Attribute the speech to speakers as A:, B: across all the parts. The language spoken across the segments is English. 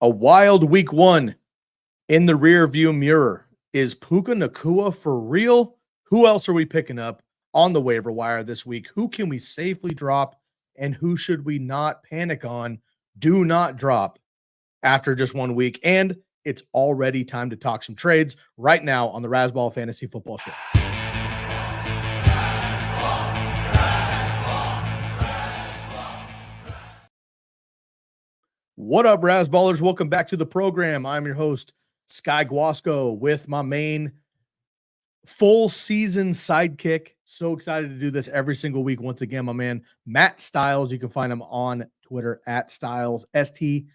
A: A wild week one in the rear view mirror. Is Puka Nacua for real? Who else are we picking up on the waiver wire this week? Who can we safely drop and who should we not panic on? Do not drop after just 1 week. And it's already time to talk some trades right now on the Razzball Fantasy Football Show. What up, Razzballers? Welcome back to the program. I'm your host, Sky Guasco, with my main full season sidekick. So excited to do this every single week. Once again, my man, Matt Stiles. You can find him on Twitter at Stiles, STILES08.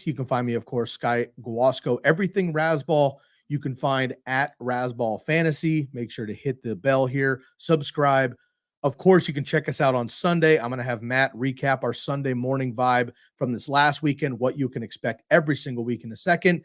A: You can find me, of course, Sky Guasco. Everything Razzball, you can find at Razzball Fantasy. Make sure to hit the bell here, subscribe. Of course, you can check us out on Sunday. I'm going to have Matt recap our Sunday morning vibe from this last weekend, what you can expect every single week in a second.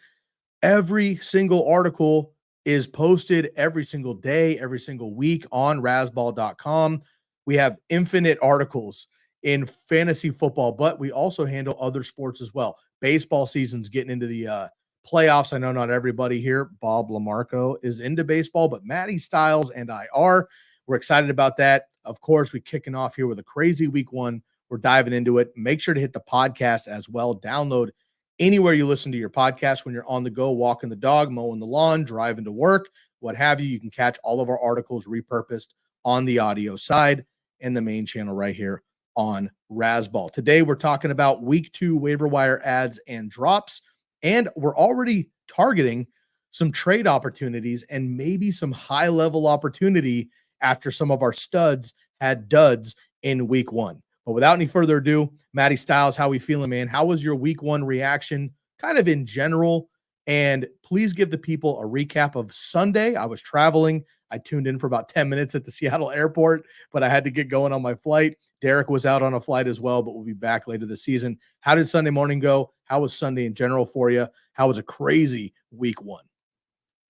A: Every single article is posted every single day, every single week on razzball.com. We have infinite articles in fantasy football, but we also handle other sports as well. Baseball season's getting into the playoffs. I know not everybody here, Bob Lamarco, is into baseball, but Matty Stiles and I are. We're excited about that. Of course, we're kicking off here with a crazy week one. We're diving into it. Make sure to hit the podcast as well. Download anywhere you listen to your podcast when you're on the go, walking the dog, mowing the lawn, driving to work, what have you. You can catch all of our articles repurposed on the audio side and the main channel right here on Razzball. Today, we're talking about week 2 waiver wire adds and drops, and we're already targeting some trade opportunities and maybe some high-level opportunity after some of our studs had duds in week 1. But without any further ado, Matty Stiles, how we feeling, man? How was your week 1 reaction kind of in general? And please give the people a recap of Sunday. I was traveling. I tuned in for about 10 minutes at the Seattle airport, but I had to get going on my flight. Derek was out on a flight as well, but we'll be back later this season. How did Sunday morning go? How was Sunday in general for you? How was a crazy week 1?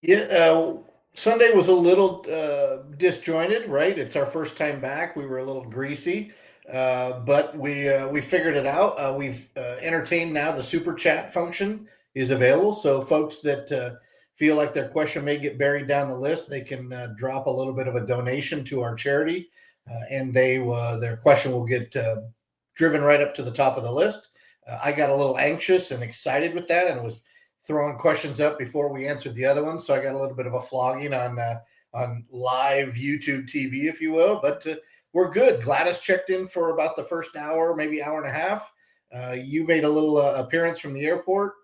B: Yeah, Sunday was a little disjointed, right? It's our first time back. We were a little greasy, but we figured it out. We've entertained now. The super chat function is available, so folks that feel like their question may get buried down the list, they can drop a little bit of a donation to our charity, and their question will get driven right up to the top of the list. I got a little anxious and excited with that, and was throwing questions up before we answered the other ones, so I got a little bit of a flogging on live YouTube TV, if you will. But we're good. Gladys checked in for about the first hour, maybe hour and a half. You made a little appearance from the airport,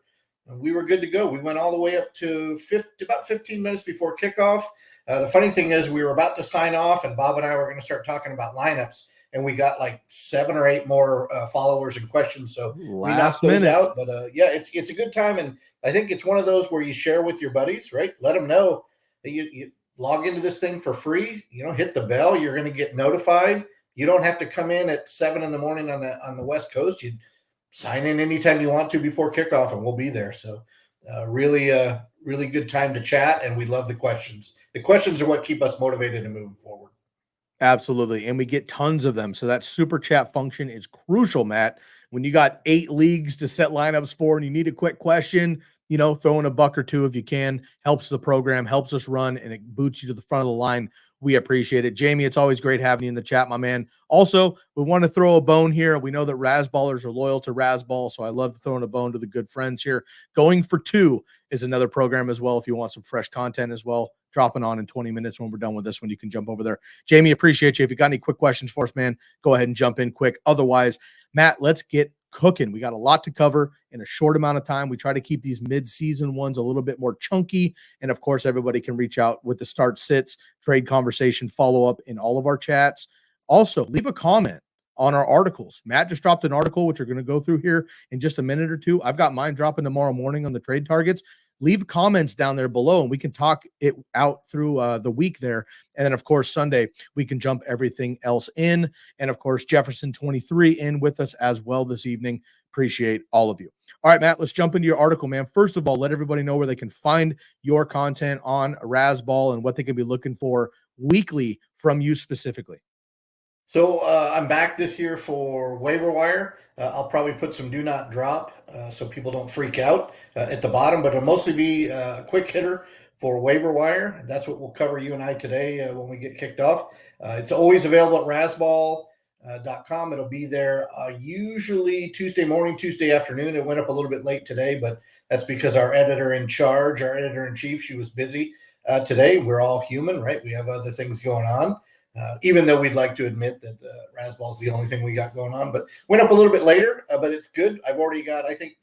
B: and we were good to go. We went all the way up to about 15 minutes before kickoff. The funny thing is, we were about to sign off, and Bob and I were going to start talking about lineups, and we got like 7 or 8 more followers and questions, so we knocked those out. But yeah, it's a good time, and I think it's one of those where you share with your buddies, right? Let them know that you log into this thing for free. Hit the bell. You're going to get notified. You don't have to come in at 7 in the morning on the West Coast. You sign in anytime you want to before kickoff, and we'll be there. So really good time to chat, and we love the questions. The questions are what keep us motivated and moving forward.
A: Absolutely. And we get tons of them. So that super chat function is crucial, Matt. When you got 8 leagues to set lineups for and you need a quick question, throw in a buck or two if you can. Helps the program, helps us run, and it boots you to the front of the line. We appreciate it. Jamie, it's always great having you in the chat, my man. Also, we want to throw a bone here. We know that Razzballers are loyal to Razzball, so I love throwing a bone to the good friends here. Going for 2 is another program as well if you want some fresh content as well. Dropping on in 20 minutes when we're done with this one. You can jump over there. Jamie, appreciate you. If you got any quick questions for us, man, go ahead and jump in quick. Otherwise, Matt, let's get cooking. We got a lot to cover in a short amount of time. We try to keep these mid-season ones a little bit more chunky. And of course, everybody can reach out with the start sits, trade conversation, follow up in all of our chats. Also, leave a comment on our articles. Matt just dropped an article, which we're going to go through here in just a minute or two. I've got mine dropping tomorrow morning on the trade targets. Leave comments down there below, and we can talk it out through the week there. And then, of course, Sunday, we can jump everything else in. And, of course, Jefferson23 in with us as well this evening. Appreciate all of you. All right, Matt, let's jump into your article, man. First of all, let everybody know where they can find your content on Razzball and what they can be looking for weekly from you specifically.
B: So I'm back this year for waiver wire. I'll probably put some do not drop so people don't freak out at the bottom, but it'll mostly be a quick hitter for waiver wire. That's what we'll cover you and I today when we get kicked off. It's always available at rasball.com. It'll be there usually Tuesday morning, Tuesday afternoon. It went up a little bit late today, but that's because our editor in charge, our editor in chief, she was busy today. We're all human, right? We have other things going on. Even though we'd like to admit that Rasball is the only thing we got going on, but went up a little bit later, but it's good. I've already got, I think,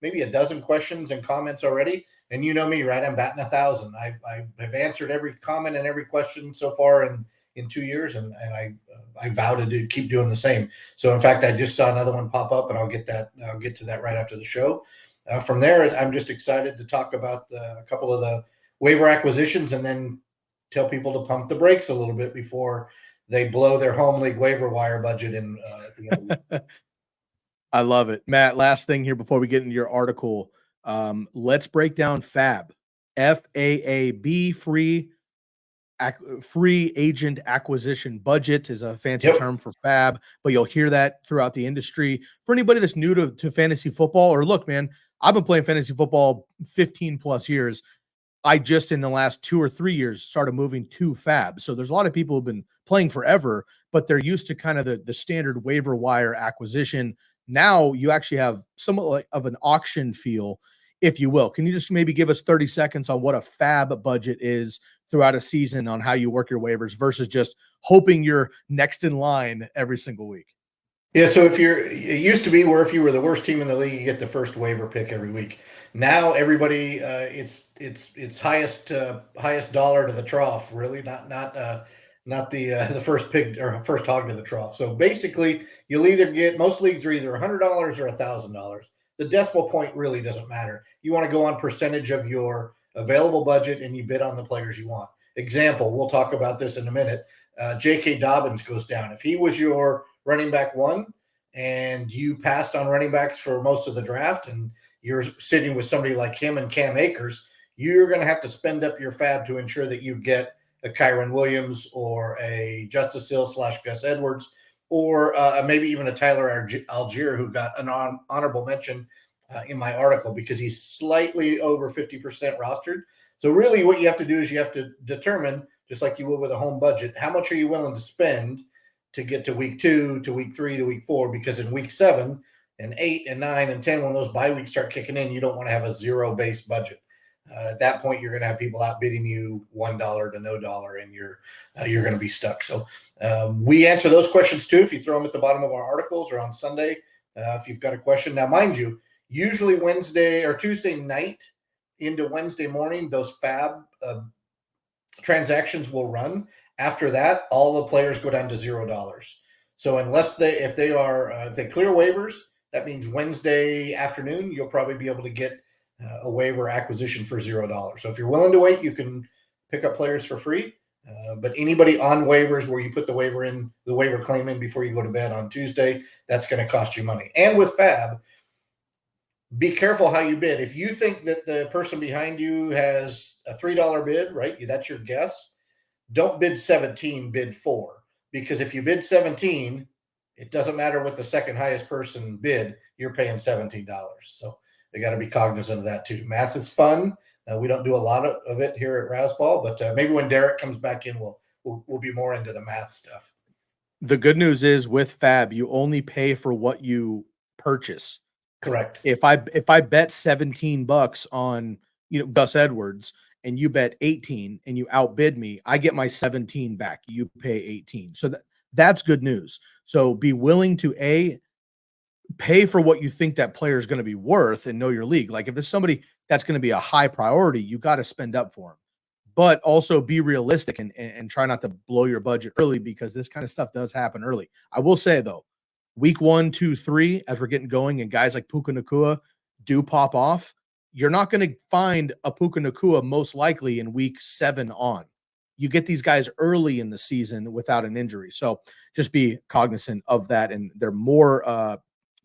B: maybe a dozen questions and comments already. And you know me, right? I'm batting 1,000. I've answered every comment and every question so far in 2 years, and I vow to keep doing the same. So in fact, I just saw another one pop up, and I'll get to that right after the show. From there, I'm just excited to talk about a couple of the waiver acquisitions, and then tell people to pump the brakes a little bit before they blow their home league waiver wire budget in at the end of the week.
A: I love it. Matt, last thing here before we get into your article. Let's break down FAB. FAAB, free agent acquisition budget is a fancy term for FAB, but you'll hear that throughout the industry. For anybody that's new to fantasy football, or look, man, I've been playing fantasy football 15 plus years. I just in the last 2 or 3 years started moving to FAB. So there's a lot of people who've been playing forever, but they're used to kind of the standard waiver wire acquisition. Now you actually have somewhat like of an auction feel, if you will. Can you just maybe give us 30 seconds on what a FAB budget is throughout a season on how you work your waivers versus just hoping you're next in line every single week?
B: Yeah, so it used to be where if you were the worst team in the league, you get the first waiver pick every week. Now everybody, it's highest dollar to the trough, really, not the first pick or first hog to the trough. So basically, you'll either get, most leagues are either $100 or $1,000. The decimal point really doesn't matter. You want to go on percentage of your available budget, and you bid on the players you want. Example, we'll talk about this in a minute. J.K. Dobbins goes down. If he was your running back one and you passed on running backs for most of the draft and you're sitting with somebody like him and Cam Akers, you're going to have to spend up your fab to ensure that you get a Kyron Williams or a Justice Hill / Gus Edwards, or maybe even a Tyler Algier, who got an honorable mention in my article because he's slightly over 50% rostered. So really what you have to do is you have to determine, just like you would with a home budget, how much are you willing to spend to get to week 2, to week 3, to week 4, because in week 7 and 8 and 9 and 10, when those bye weeks start kicking in, you don't want to have a zero base budget. At that point, you're going to have people outbidding you $1 to no dollar, and you're going to be stuck. So we answer those questions too. If you throw them at the bottom of our articles or on Sunday, if you've got a question. Now, mind you, usually Wednesday or Tuesday night into Wednesday morning, those fab transactions will run. After that, all the players go down to $0. So unless if they clear waivers, that means Wednesday afternoon, you'll probably be able to get a waiver acquisition for $0. So if you're willing to wait, you can pick up players for free. But anybody on waivers where you put the waiver claim in before you go to bed on Tuesday, that's going to cost you money. And with FAB, be careful how you bid. If you think that the person behind you has a $3 bid, right? That's your guess. Don't bid 17, bid 4. Because if you bid 17, it doesn't matter what the second highest person bid, you're paying $17. So they got to be cognizant of that too. Math is fun. We don't do a lot of it here at Rasball, but maybe when Derek comes back in, we'll be more into the math stuff.
A: The good news is with FAB, you only pay for what you purchase.
B: Correct.
A: If I bet $17 on Gus Edwards and you bet 18 and you outbid me, I get my 17 back. You pay 18. So that's good news. So be willing to pay for what you think that player is going to be worth and know your league. Like if there's somebody that's going to be a high priority, you got to spend up for him. But also be realistic and try not to blow your budget early, because this kind of stuff does happen early. I will say though, week 1, 2, 3, as we're getting going, and guys like Puka Nacua do pop off, you're not going to find a Puka Nacua most likely in week 7 on. You get these guys early in the season without an injury. So just be cognizant of that. And they're more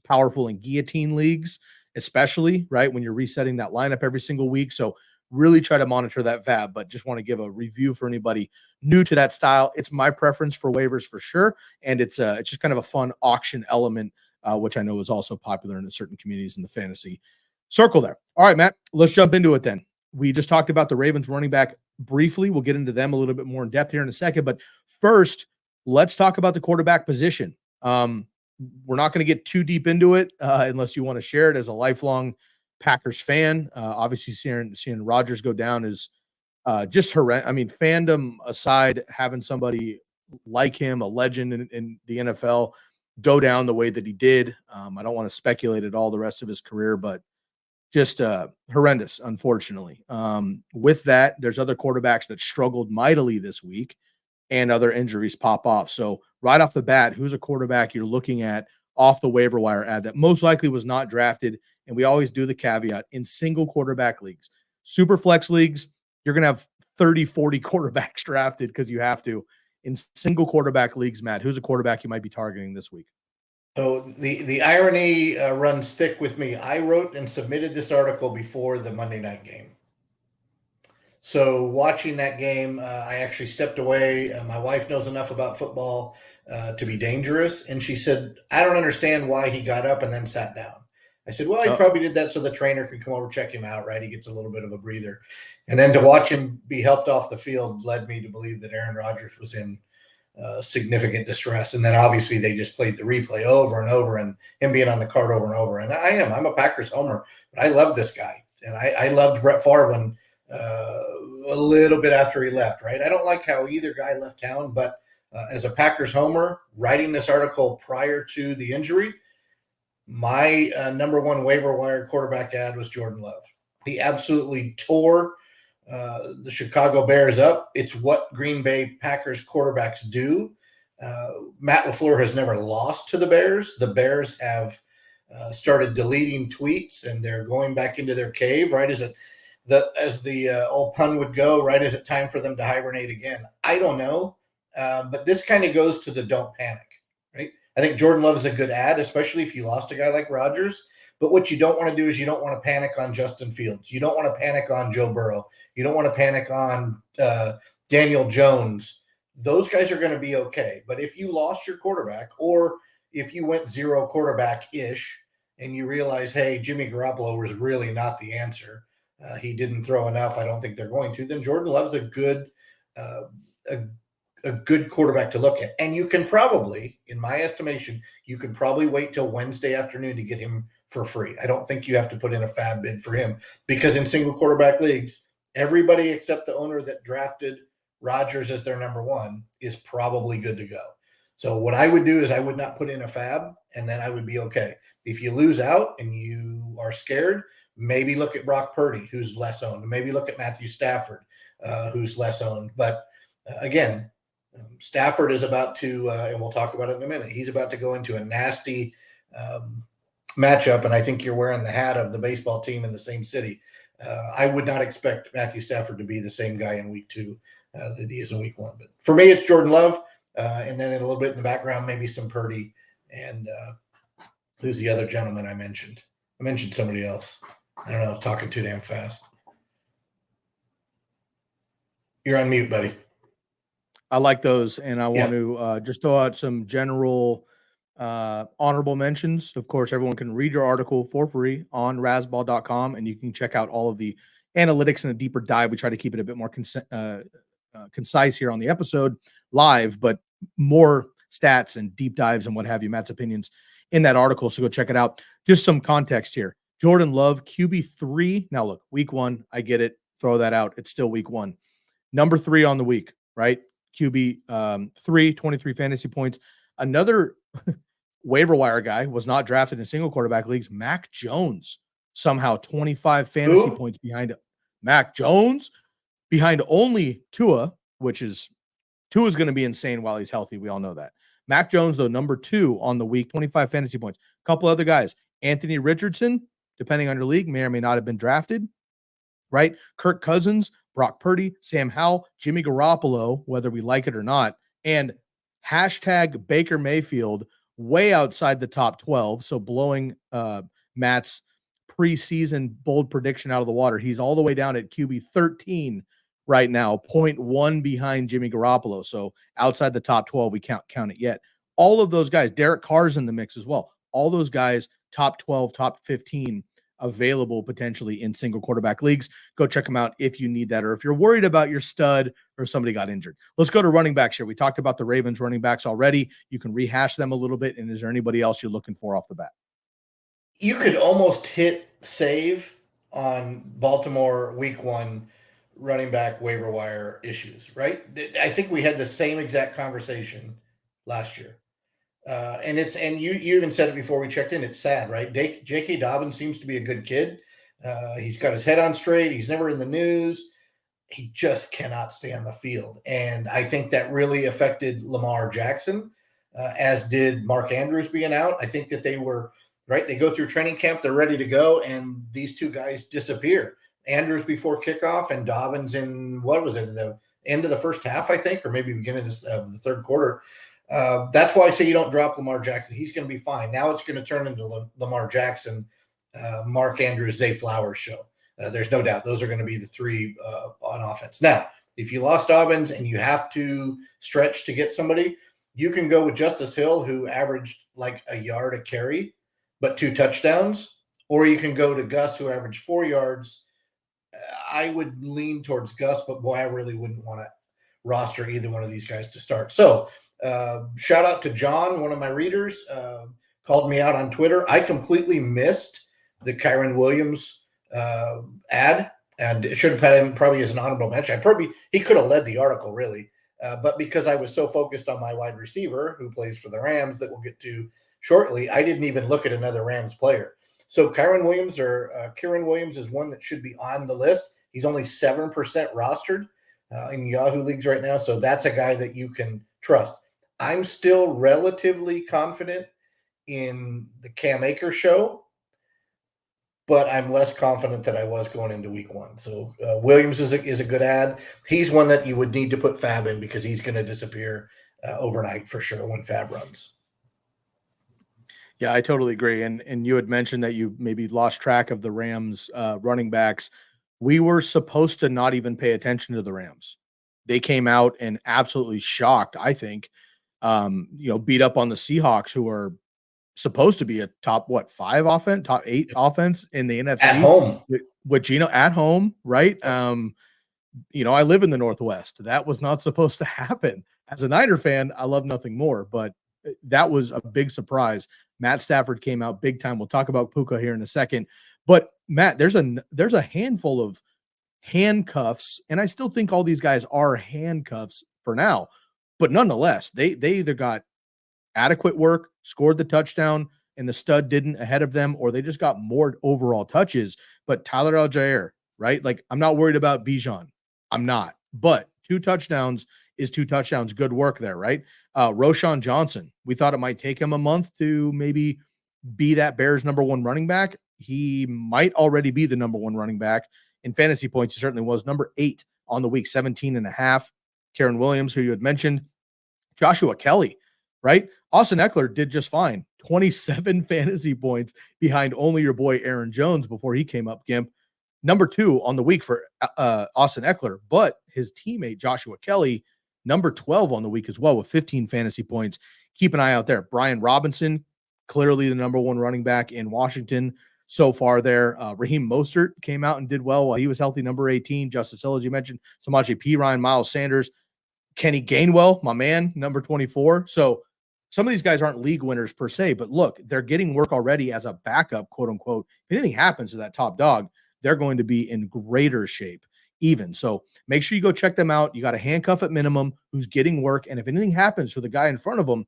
A: powerful in guillotine leagues, especially, right, when you're resetting that lineup every single week. So really try to monitor that VAB, but just want to give a review for anybody new to that style. It's my preference for waivers for sure. And it's just kind of a fun auction element, which I know is also popular in certain communities in the fantasy circle there. All right, Matt, let's jump into it then. We just talked about the Ravens running back briefly. We'll get into them a little bit more in depth here in a second. But first, let's talk about the quarterback position. We're not going to get too deep into it unless you want to share it as a lifelong Packers fan. Obviously, seeing Rodgers go down is just horrendous. I mean, fandom aside, having somebody like him, a legend in the NFL, go down the way that he did. I don't want to speculate at all the rest of his career, but just horrendous, unfortunately. With that, there's other quarterbacks that struggled mightily this week and other injuries pop off. So right off the bat, who's a quarterback you're looking at off the waiver wire ad that most likely was not drafted? And we always do the caveat in single quarterback leagues. Super flex leagues, you're going to have 30, 40 quarterbacks drafted because you have to. In single quarterback leagues, Matt, who's a quarterback you might be targeting this week?
B: So the irony runs thick with me. I wrote and submitted this article before the Monday night game. So watching that game, I actually stepped away. My wife knows enough about football to be dangerous. And she said, I don't understand why he got up and then sat down. I said, well, he probably did that so the trainer could come over, check him out, right? He gets a little bit of a breather. And then to watch him be helped off the field led me to believe that Aaron Rodgers was in significant distress. And then obviously they just played the replay over and over and him being on the card over and over. And I'm a Packers homer, but I love this guy. And I loved Brett Favre when a little bit after he left, right? I don't like how either guy left town, but as a Packers homer, writing this article prior to the injury, my number one waiver wire quarterback ad was Jordan Love. He absolutely tore the Chicago Bears up. It's what Green Bay Packers quarterbacks do. Matt LaFleur has never lost to the Bears. The Bears have started deleting tweets and they're going back into their cave, right? As the old pun would go, right? Is it time for them to hibernate again? I don't know. But this kind of goes to the don't panic, right? I think Jordan Love is a good ad, especially if you lost a guy like Rodgers. But what you don't want to do is you don't want to panic on Justin Fields. You don't want to panic on Joe Burrow. You don't want to panic on Daniel Jones. Those guys are going to be okay. But if you lost your quarterback or if you went zero quarterback-ish and you realize, hey, Jimmy Garoppolo was really not the answer, he didn't throw enough, I don't think they're going to, then Jordan Love's a good quarterback to look at. And you can probably, in my estimation, you can probably wait till Wednesday afternoon to get him for free. I don't think you have to put in a fab bid for him because in single quarterback leagues, everybody except the owner that drafted Rodgers as their number one is probably good to go. So what I would do is I would not put in a fab and then I would be okay. If you lose out and you are scared, maybe look at Brock Purdy, who's less owned. Maybe look at Matthew Stafford, who's less owned. But again, Stafford is about to, and we'll talk about it in a minute, he's about to go into a nasty matchup, and I think you're wearing the hat of the baseball team in the same city. I would not expect Matthew Stafford to be the same guy in week 2 that he is in week 1. But for me, it's Jordan Love, and then a little bit in the background, maybe some Purdy, and who's the other gentleman I mentioned? I mentioned somebody else. I don't know, talking too damn fast. You're on mute, buddy.
A: I like those, and I want to just throw out some general honorable mentions. Of course, everyone can read your article for free on rasball.com, and you can check out all of the analytics and a deeper dive. We try to keep it a bit more concise here on the episode live, but more stats and deep dives and what have you, Matt's opinions in that article. So go check it out. Just some context here. Jordan Love, QB3. Now look, week 1, I get it. Throw that out. It's still week 1. Number 3 on the week, right? QB 23 fantasy points. Another waiver wire guy was not drafted in single quarterback leagues. Mac Jones, somehow 25 fantasy points behind Mac Jones, behind only Tua, which is Tua's going to be insane while he's healthy. We all know that. Mac Jones, though, number 2 on the week, 25 fantasy points. A couple other guys. Anthony Richardson, depending on your league, may or may not have been drafted, right? Kirk Cousins, Brock Purdy, Sam Howell, Jimmy Garoppolo, whether we like it or not, and hashtag Baker Mayfield way outside the top 12, so blowing Matt's preseason bold prediction out of the water. He's all the way down at QB 13 right now, 0.1 behind Jimmy Garoppolo. So outside the top 12, we can't count it yet. All of those guys, Derek Carr's in the mix as well. All those guys, top 12, top 15, available potentially in single quarterback leagues. Go check them out if you need that, or if you're worried about your stud or somebody got injured. Let's go to running backs here. We talked about the Ravens running backs already. You can rehash them a little bit. And is there anybody else you're looking for off the bat?
B: You could almost hit save on Baltimore week 1 running back waiver wire issues, right? I think we had the same exact conversation last year. And you even said it before we checked in. It's sad, right? J.K. Dobbins seems to be a good kid. He's got his head on straight. He's never in the news. He just cannot stay on the field. And I think that really affected Lamar Jackson, as did Mark Andrews being out. I think that they were, right, they go through training camp, they're ready to go, and these two guys disappear. Andrews before kickoff and Dobbins in, what was it, the end of the first half, I think, or maybe beginning of the third quarter. That's why I say you don't drop Lamar Jackson. He's going to be fine. Now it's going to turn into Lamar Jackson, Mark Andrews, Zay Flowers show. There's no doubt those are going to be the three on offense. Now, if you lost Dobbins and you have to stretch to get somebody, you can go with Justice Hill, who averaged like a yard a carry, but 2 touchdowns, or you can go to Gus, who averaged 4 yards. I would lean towards Gus, but boy, I really wouldn't want to roster either one of these guys to start. So shout out to John, one of my readers, called me out on Twitter. I completely missed the Kyren Williams ad, and it should have had him probably as an honorable mention. He could have led the article, really. But because I was so focused on my wide receiver who plays for the Rams that we'll get to shortly, I didn't even look at another Rams player. So Kyren Williams is one that should be on the list. He's only 7% rostered in Yahoo leagues right now. So that's a guy that you can trust. I'm still relatively confident in the Cam Akers show, but I'm less confident than I was going into week 1. So Williams is a good ad. He's one that you would need to put Fab in because he's going to disappear overnight for sure when Fab runs.
A: Yeah, I totally agree. And you had mentioned that you maybe lost track of the Rams running backs. We were supposed to not even pay attention to the Rams. They came out and absolutely shocked, I think, beat up on the Seahawks, who are supposed to be a top 5 offense, top 8 offense in the NFC
B: at home
A: with Geno at home, right? I live in the Northwest. That was not supposed to happen. As a Niner fan, I love nothing more, but that was a big surprise. Matt Stafford came out big time. We'll talk about Puka here in a second, but Matt, there's a handful of handcuffs, and I still think all these guys are handcuffs for now, but nonetheless, they either got adequate work, scored the touchdown, and the stud didn't ahead of them, or they just got more overall touches. But Tyler Algier, right? Like, I'm not worried about Bijan. I'm not. But 2 touchdowns is 2 touchdowns. Good work there, right? Roschon Johnson, we thought it might take him a month to maybe be that Bears number 1 running back. He might already be the number 1 running back. In fantasy points, he certainly was number 8 on the week, 17.5. Kyren Williams, who you had mentioned. Joshua Kelce, right? Austin Eckler did just fine. 27 fantasy points behind only your boy Aaron Jones before he came up, Gimp. Number 2 on the week for Austin Eckler, but his teammate Joshua Kelce, number 12 on the week as well with 15 fantasy points. Keep an eye out there. Brian Robinson, clearly the number 1 running back in Washington so far there. Raheem Mostert came out and did well while he was healthy, number 18. Justice Hill, as you mentioned, Samaje Perine, Miles Sanders, Kenny Gainwell, my man, number 24. So some of these guys aren't league winners per se, but look, they're getting work already as a backup, quote unquote. If anything happens to that top dog, they're going to be in greater shape even. So make sure you go check them out. You got a handcuff at minimum who's getting work. And if anything happens to the guy in front of them,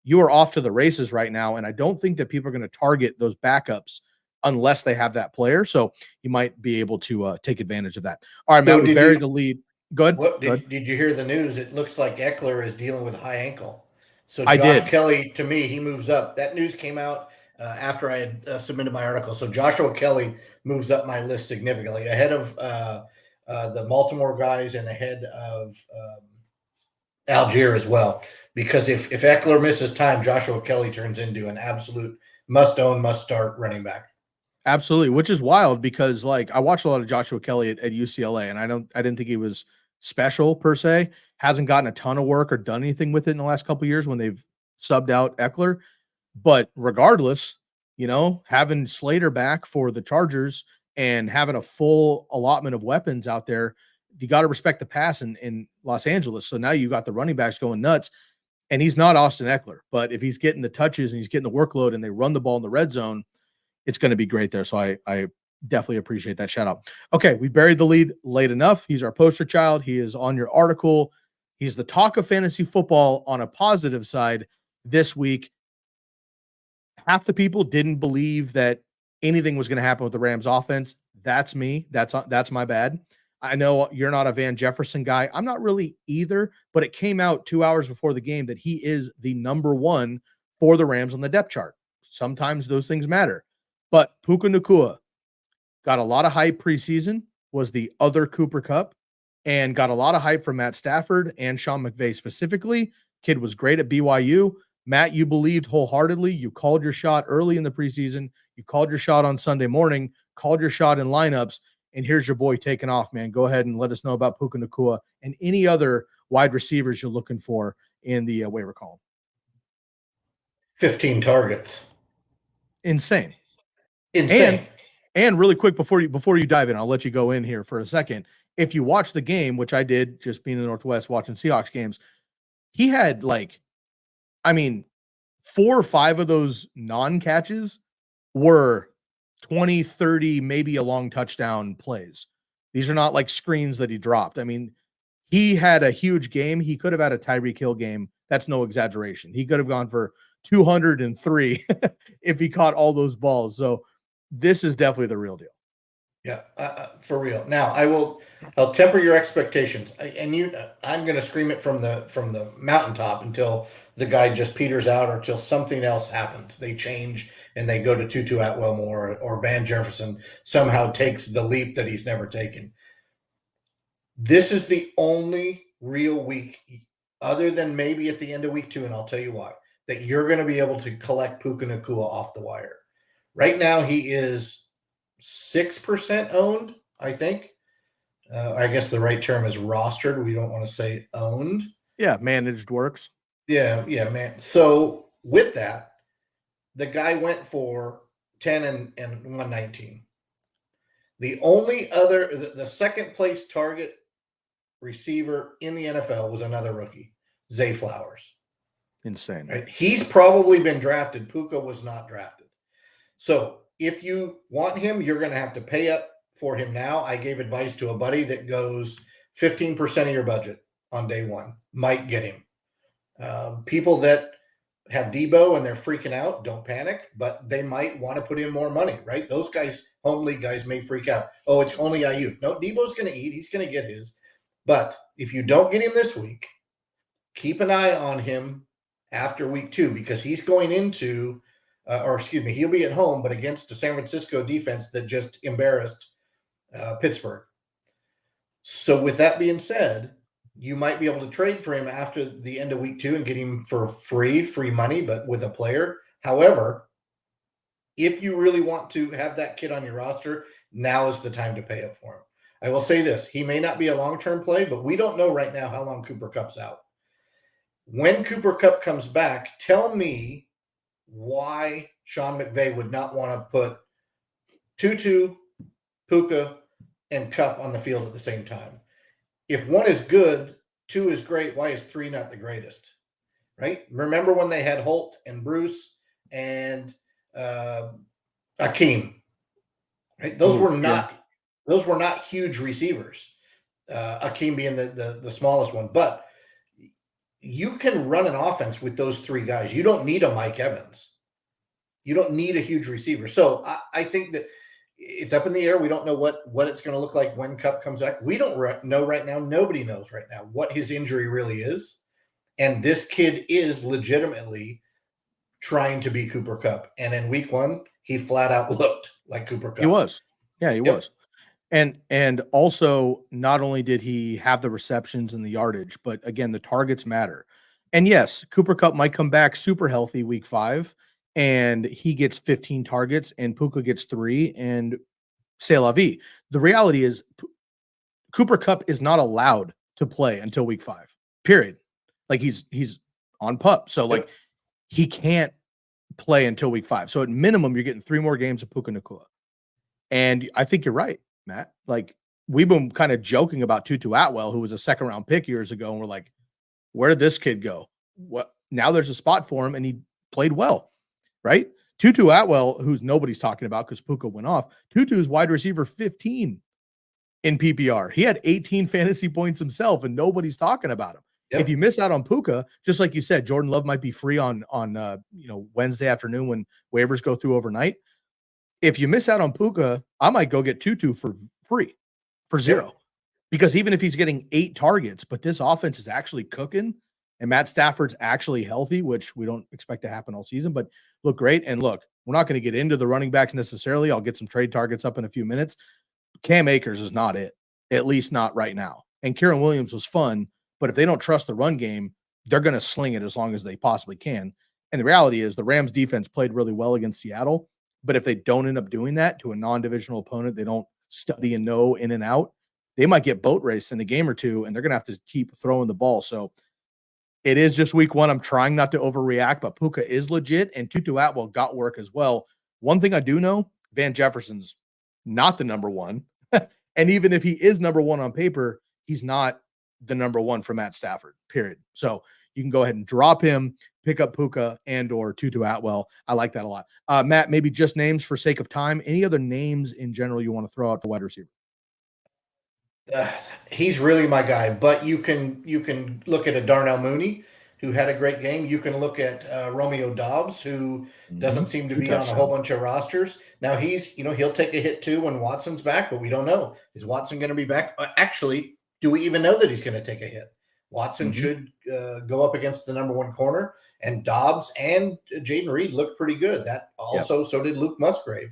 A: you are off to the races right now. And I don't think that people are going to target those backups unless they have that player. So you might be able to take advantage of that. All right, Matt, we buried the lead. Go ahead.
B: Did you hear the news? It looks like Eckler is dealing with a high ankle. So
A: Josh
B: Kelce, to me, he moves up. That news came out after I had submitted my article. So Joshua Kelce moves up my list significantly, ahead of the Baltimore guys and ahead of Algier as well. Because if Eckler misses time, Joshua Kelce turns into an absolute must-own, must-start running back.
A: Absolutely, which is wild because like I watched a lot of Joshua Kelly at UCLA, and I didn't think he was special per se. Hasn't gotten a ton of work or done anything with it in the last couple of years when they've subbed out Eckler. But regardless, having Slater back for the Chargers and having a full allotment of weapons out there, you got to respect the pass in Los Angeles. So now you got the running backs going nuts. And he's not Austin Eckler, but if he's getting the touches and he's getting the workload and they run the ball in the red zone, it's going to be great there. So I definitely appreciate that shout out. Okay, we buried the lead late enough. He's our poster child. He is on your article. He's the talk of fantasy football on a positive side this week. Half the people didn't believe that anything was going to happen with the Rams offense. That's me. That's my bad. I know you're not a Van Jefferson guy. I'm not really either, but it came out 2 hours before the game that he is the number one for the Rams on the depth chart. Sometimes those things matter. But Puka Nacua got a lot of hype preseason, was the other Cooper Kupp, and got a lot of hype from Matt Stafford and Sean McVay specifically. Kid was great at BYU. Matt, you believed wholeheartedly. You called your shot early in the preseason. You called your shot on Sunday morning, called your shot in lineups, and here's your boy taking off, man. Go ahead and let us know about Puka Nacua and any other wide receivers you're looking for in the waiver column.
B: 15 targets.
A: Insane.
B: Insane.
A: And really quick before you dive in, I'll let you go in here for a second. If you watch the game, which I did, just being in the Northwest watching Seahawks games, he had 4 or 5 of those non-catches were 20, 30, maybe a long touchdown plays. These are not like screens that he dropped. I mean, he had a huge game. He could have had a Tyreek Hill game. That's no exaggeration. He could have gone for 203 if he caught all those balls. So this is definitely the real deal.
B: Yeah, for real. Now I'll temper your expectations, I'm going to scream it from the mountaintop until the guy just peters out or till something else happens. They change and they go to Tutu Atwell more, or Van Jefferson somehow takes the leap that he's never taken. This is the only real week, other than maybe at the end of week 2, and I'll tell you why, that you're going to be able to collect Puka Nacua off the wire. Right now, he is 6% owned, I think. I guess the right term is rostered. We don't want to say owned.
A: Yeah, managed works.
B: Yeah, man. So with that, the guy went for 10 and 119. The only other, the second place target receiver in the NFL was another rookie, Zay Flowers.
A: Insane.
B: Right? He's probably been drafted. Puka was not drafted. So if you want him, you're going to have to pay up for him now. I gave advice to a buddy that goes 15% of your budget on day one might get him. People that have Debo and they're freaking out, don't panic, but they might want to put in more money, right? Those guys, home league guys, may freak out. Oh, it's only IU. No, Debo's going to eat. He's going to get his. But if you don't get him this week, keep an eye on him after week 2, because he's going into he'll be at home, but against the San Francisco defense that just embarrassed Pittsburgh. So with that being said, you might be able to trade for him after the end of week 2 and get him for free money, but with a player. However, if you really want to have that kid on your roster, now is the time to pay up for him. I will say this, he may not be a long-term play, but we don't know right now how long Cooper Kupp's out. When Cooper Kupp comes back, tell me why Sean McVay would not want to put Tutu, Puka, and Kupp on the field at the same time. If 1 is good, 2 is great, why is 3 not the greatest? Right? Remember when they had Holt and Bruce and Akeem? Right? Those were not huge receivers. Akeem being the smallest one, but you can run an offense with those 3 guys. You don't need a Mike Evans. You don't need a huge receiver. So I think that it's up in the air. We don't know what it's going to look like when Kupp comes back. We don't know right now. Nobody knows right now what his injury really is. And this kid is legitimately trying to be Cooper Kupp. And in week 1, he flat out looked like Cooper Kupp.
A: He was. Yeah, he was. And also, not only did he have the receptions and the yardage, but again, the targets matter. And yes, Cooper Kupp might come back super healthy week 5, and he gets 15 targets and Puka gets 3 and c'est la vie. The reality is Cooper Kupp is not allowed to play until week 5. Period. Like he's on PUP. So like he can't play until week 5. So at minimum, you're getting 3 more games of Puka Nacua. And I think you're right, Matt. Like we've been kind of joking about Tutu Atwell, who was a 2nd round pick years ago, and we're like, where did this kid go? What now there's a spot for him, and he played well, right? Tutu Atwell, who's nobody's talking about because Puka went off. Tutu's wide receiver 15 in PPR. He had 18 fantasy points himself, and nobody's talking about him. Yep. If you miss out on Puka, just like you said, Jordan Love might be free on Wednesday afternoon when waivers go through overnight. If you miss out on Puka, I might go get Tutu for free, for 0. Yep. Because even if he's getting 8 targets, but this offense is actually cooking and Matt Stafford's actually healthy, which we don't expect to happen all season, but look great. And look, we're not going to get into the running backs necessarily. I'll get some trade targets up in a few minutes. Cam Akers is not it, at least not right now. And Kieran Williams was fun, but if they don't trust the run game, they're going to sling it as long as they possibly can. And the reality is the Rams defense played really well against Seattle, but if they don't end up doing that to a non-divisional opponent, they don't study and know in and out, they might get boat raced in a game or two, and they're going to have to keep throwing the ball. So it is just week 1. I'm trying not to overreact, but Puka is legit, and Tutu Atwell got work as well. One thing I do know, Van Jefferson's not the number 1. And even if he is number 1 on paper, he's not the number 1 for Matt Stafford, period. So you can go ahead and drop him, pick up Puka and or Tutu Atwell. I like that a lot. Matt, maybe just names for sake of time. Any other names in general you want to throw out for wide receiver?
B: He's really my guy, but you can look at a Darnell Mooney who had a great game. You can look at Romeo Doubs, who doesn't seem to be on a whole bunch of rosters. Now he'll take a hit too when Watson's back, but we don't know. Is Watson going to be back? Actually, do we even know that he's going to take a hit? Watson should go up against the number 1 corner, and Doubs and Jaden Reed looked pretty good. That also, so did Luke Musgrave.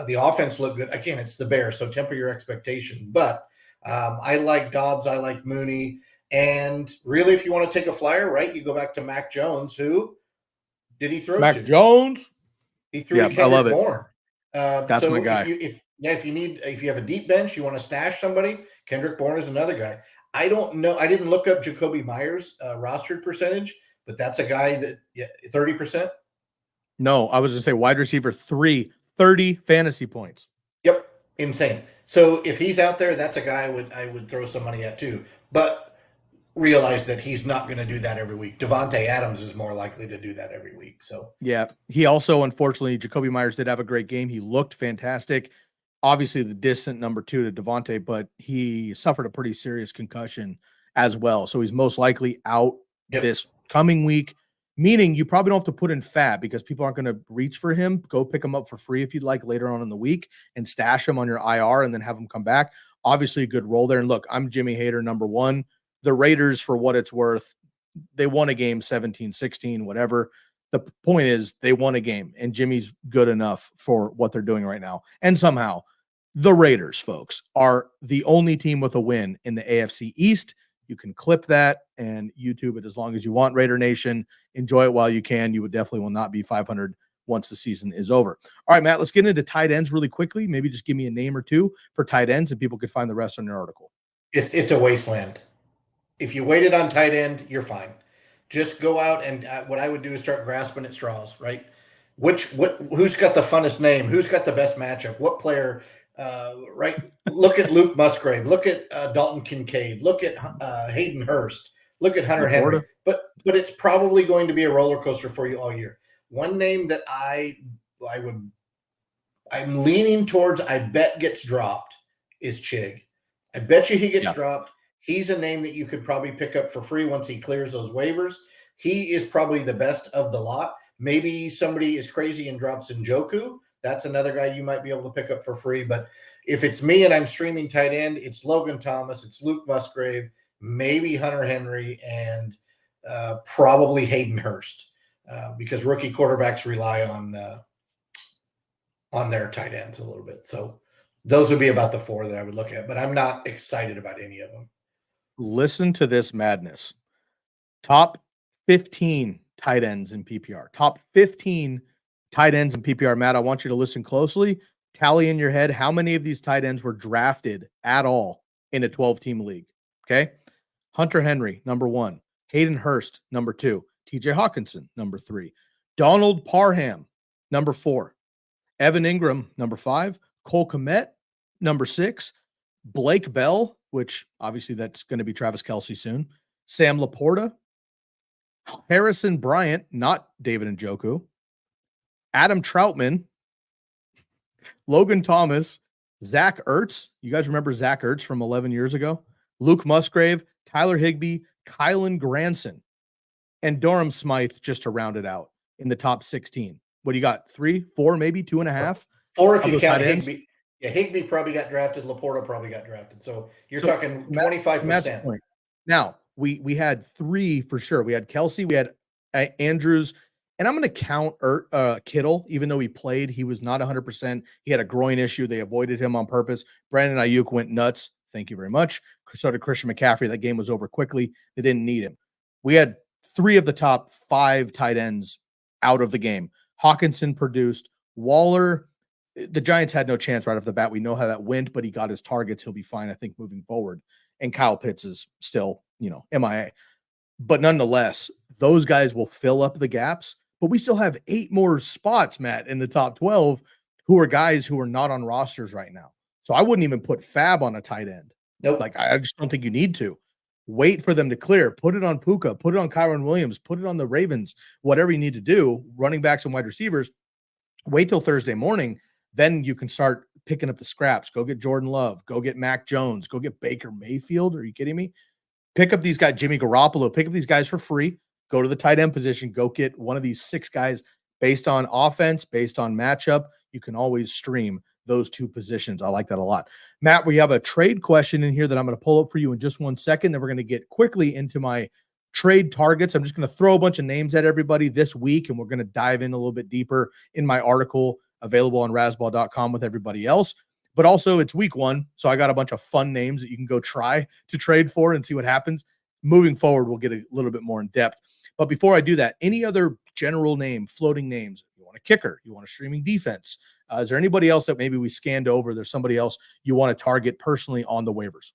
B: The offense looked good. Again, it's the Bears, so temper your expectation. But I like Doubs. I like Mooney. And really, if you want to take a flyer, right, you go back to Mac Jones. Who did he throw to?
A: Mac Jones?
B: He threw to Kendrick Bourne.
A: That's my guy.
B: If you have a deep bench, you want to stash somebody, Kendrick Bourne is another guy. I don't know. I didn't look up Jacoby Myers' rostered percentage, but that's a guy that 30%.
A: No, I was going to say wide receiver 3, 30 fantasy points.
B: Yep. Insane. So if he's out there, that's a guy I would throw some money at too. But realize that he's not going to do that every week. Devontae Adams is more likely to do that every week. So
A: yeah, he also, unfortunately, Jacoby Myers did have a great game. He looked fantastic. Obviously the distant number 2 to Devontae, but he suffered a pretty serious concussion as well. So he's most likely out this coming week, meaning you probably don't have to put in fat because people aren't going to reach for him. Go pick him up for free if you'd like later on in the week and stash him on your IR and then have him come back. Obviously a good role there. And look, I'm Jimmy Hader, number 1. The Raiders, for what it's worth, they won a game 17-16, whatever. The point is they won a game, and Jimmy's good enough for what they're doing right now. And somehow the Raiders, folks, are the only team with a win in the AFC East. You can clip that and YouTube it as long as you want, Raider Nation. Enjoy it while you can. You would definitely will not be 500 once the season is over. All right, Matt, let's get into tight ends really quickly. Maybe just give me a name or 2 for tight ends, and people could find the rest on your article.
B: It's a wasteland. If you waited on tight end, you're fine. Just go out and what I would do is start grasping at straws, right? Who's got the funnest name? Who's got the best matchup? What player, right? Look at Luke Musgrave. Look at Dalton Kincaid. Look at Hayden Hurst. Look at Hunter Henry. But it's probably going to be a roller coaster for you all year. One name that I'm leaning towards, I bet gets dropped, is Chig. I bet you he gets dropped. He's a name that you could probably pick up for free once he clears those waivers. He is probably the best of the lot. Maybe somebody is crazy and drops Njoku. That's another guy you might be able to pick up for free. But if it's me and I'm streaming tight end, it's Logan Thomas, it's Luke Musgrave, maybe Hunter Henry, and probably Hayden Hurst because rookie quarterbacks rely on their tight ends a little bit. So those would be about the 4 that I would look at, but I'm not excited about any of them.
A: Listen to this madness. Top 15 tight ends in PPR. Top 15 Tight ends and PPR. Matt, I want you to listen closely. Tally in your head how many of these tight ends were drafted at all in a 12-team league. Okay. Hunter Henry, number 1. Hayden Hurst, number 2. TJ Hawkinson, number 3. Donald Parham, number 4. Evan Ingram, number 5. Cole Kmet, number 6. Blake Bell, which obviously that's going to be Travis Kelce soon. Sam LaPorta. Harrison Bryant, not David Njoku. Adam Troutman. Logan Thomas. Zach Ertz. You guys remember Zach Ertz from 11 years ago? Luke Musgrave. Tyler Higbee. Kylan Granson. And Durham Smythe just to round it out in the top 16. What do you got? 3, 4, maybe 2.5?
B: 4 if you count Higbee. Yeah, Higbee probably got drafted. LaPorta probably got drafted. So you're talking 25%.
A: Now, we had 3 for sure. We had Kelce, we had Andrews, and I'm going to count Kittle, even though he played. He was not 100%. He had a groin issue. They avoided him on purpose. Brandon Ayuk went nuts. Thank you very much. So did Christian McCaffrey. That game was over quickly. They didn't need him. We had 3 of the top 5 tight ends out of the game. Hawkinson produced. Waller, the Giants had no chance right off the bat. We know how that went, but he got his targets. He'll be fine, I think, moving forward. And Kyle Pitts is still, MIA. But nonetheless, those guys will fill up the gaps. But we still have 8 more spots, Matt, in the top 12 who are guys who are not on rosters right now. So I wouldn't even put Fab on a tight end.
B: Nope.
A: Like, I just don't think you need to. Wait for them to clear. Put it on Puka. Put it on Kyron Williams. Put it on the Ravens. Whatever you need to do, running backs and wide receivers. Wait till Thursday morning. Then you can start picking up the scraps. Go get Jordan Love. Go get Mac Jones. Go get Baker Mayfield. Are you kidding me? Pick up these guys, Jimmy Garoppolo. Pick up these guys for free. Go to the tight end position. Go get one of these 6 guys based on offense, based on matchup. You can always stream those 2 positions. I like that a lot. Matt, we have a trade question in here that I'm going to pull up for you in just 1 second. Then we're going to get quickly into my trade targets. I'm just going to throw a bunch of names at everybody this week, and we're going to dive in a little bit deeper in my article available on rasball.com with everybody else. But also it's week 1, so I got a bunch of fun names that you can go try to trade for and see what happens. Moving forward, we'll get a little bit more in depth. But before I do that, any other general name, floating names? You want a kicker? You want a streaming defense? Is there anybody else that maybe we scanned over? There's somebody else you want to target personally on the waivers?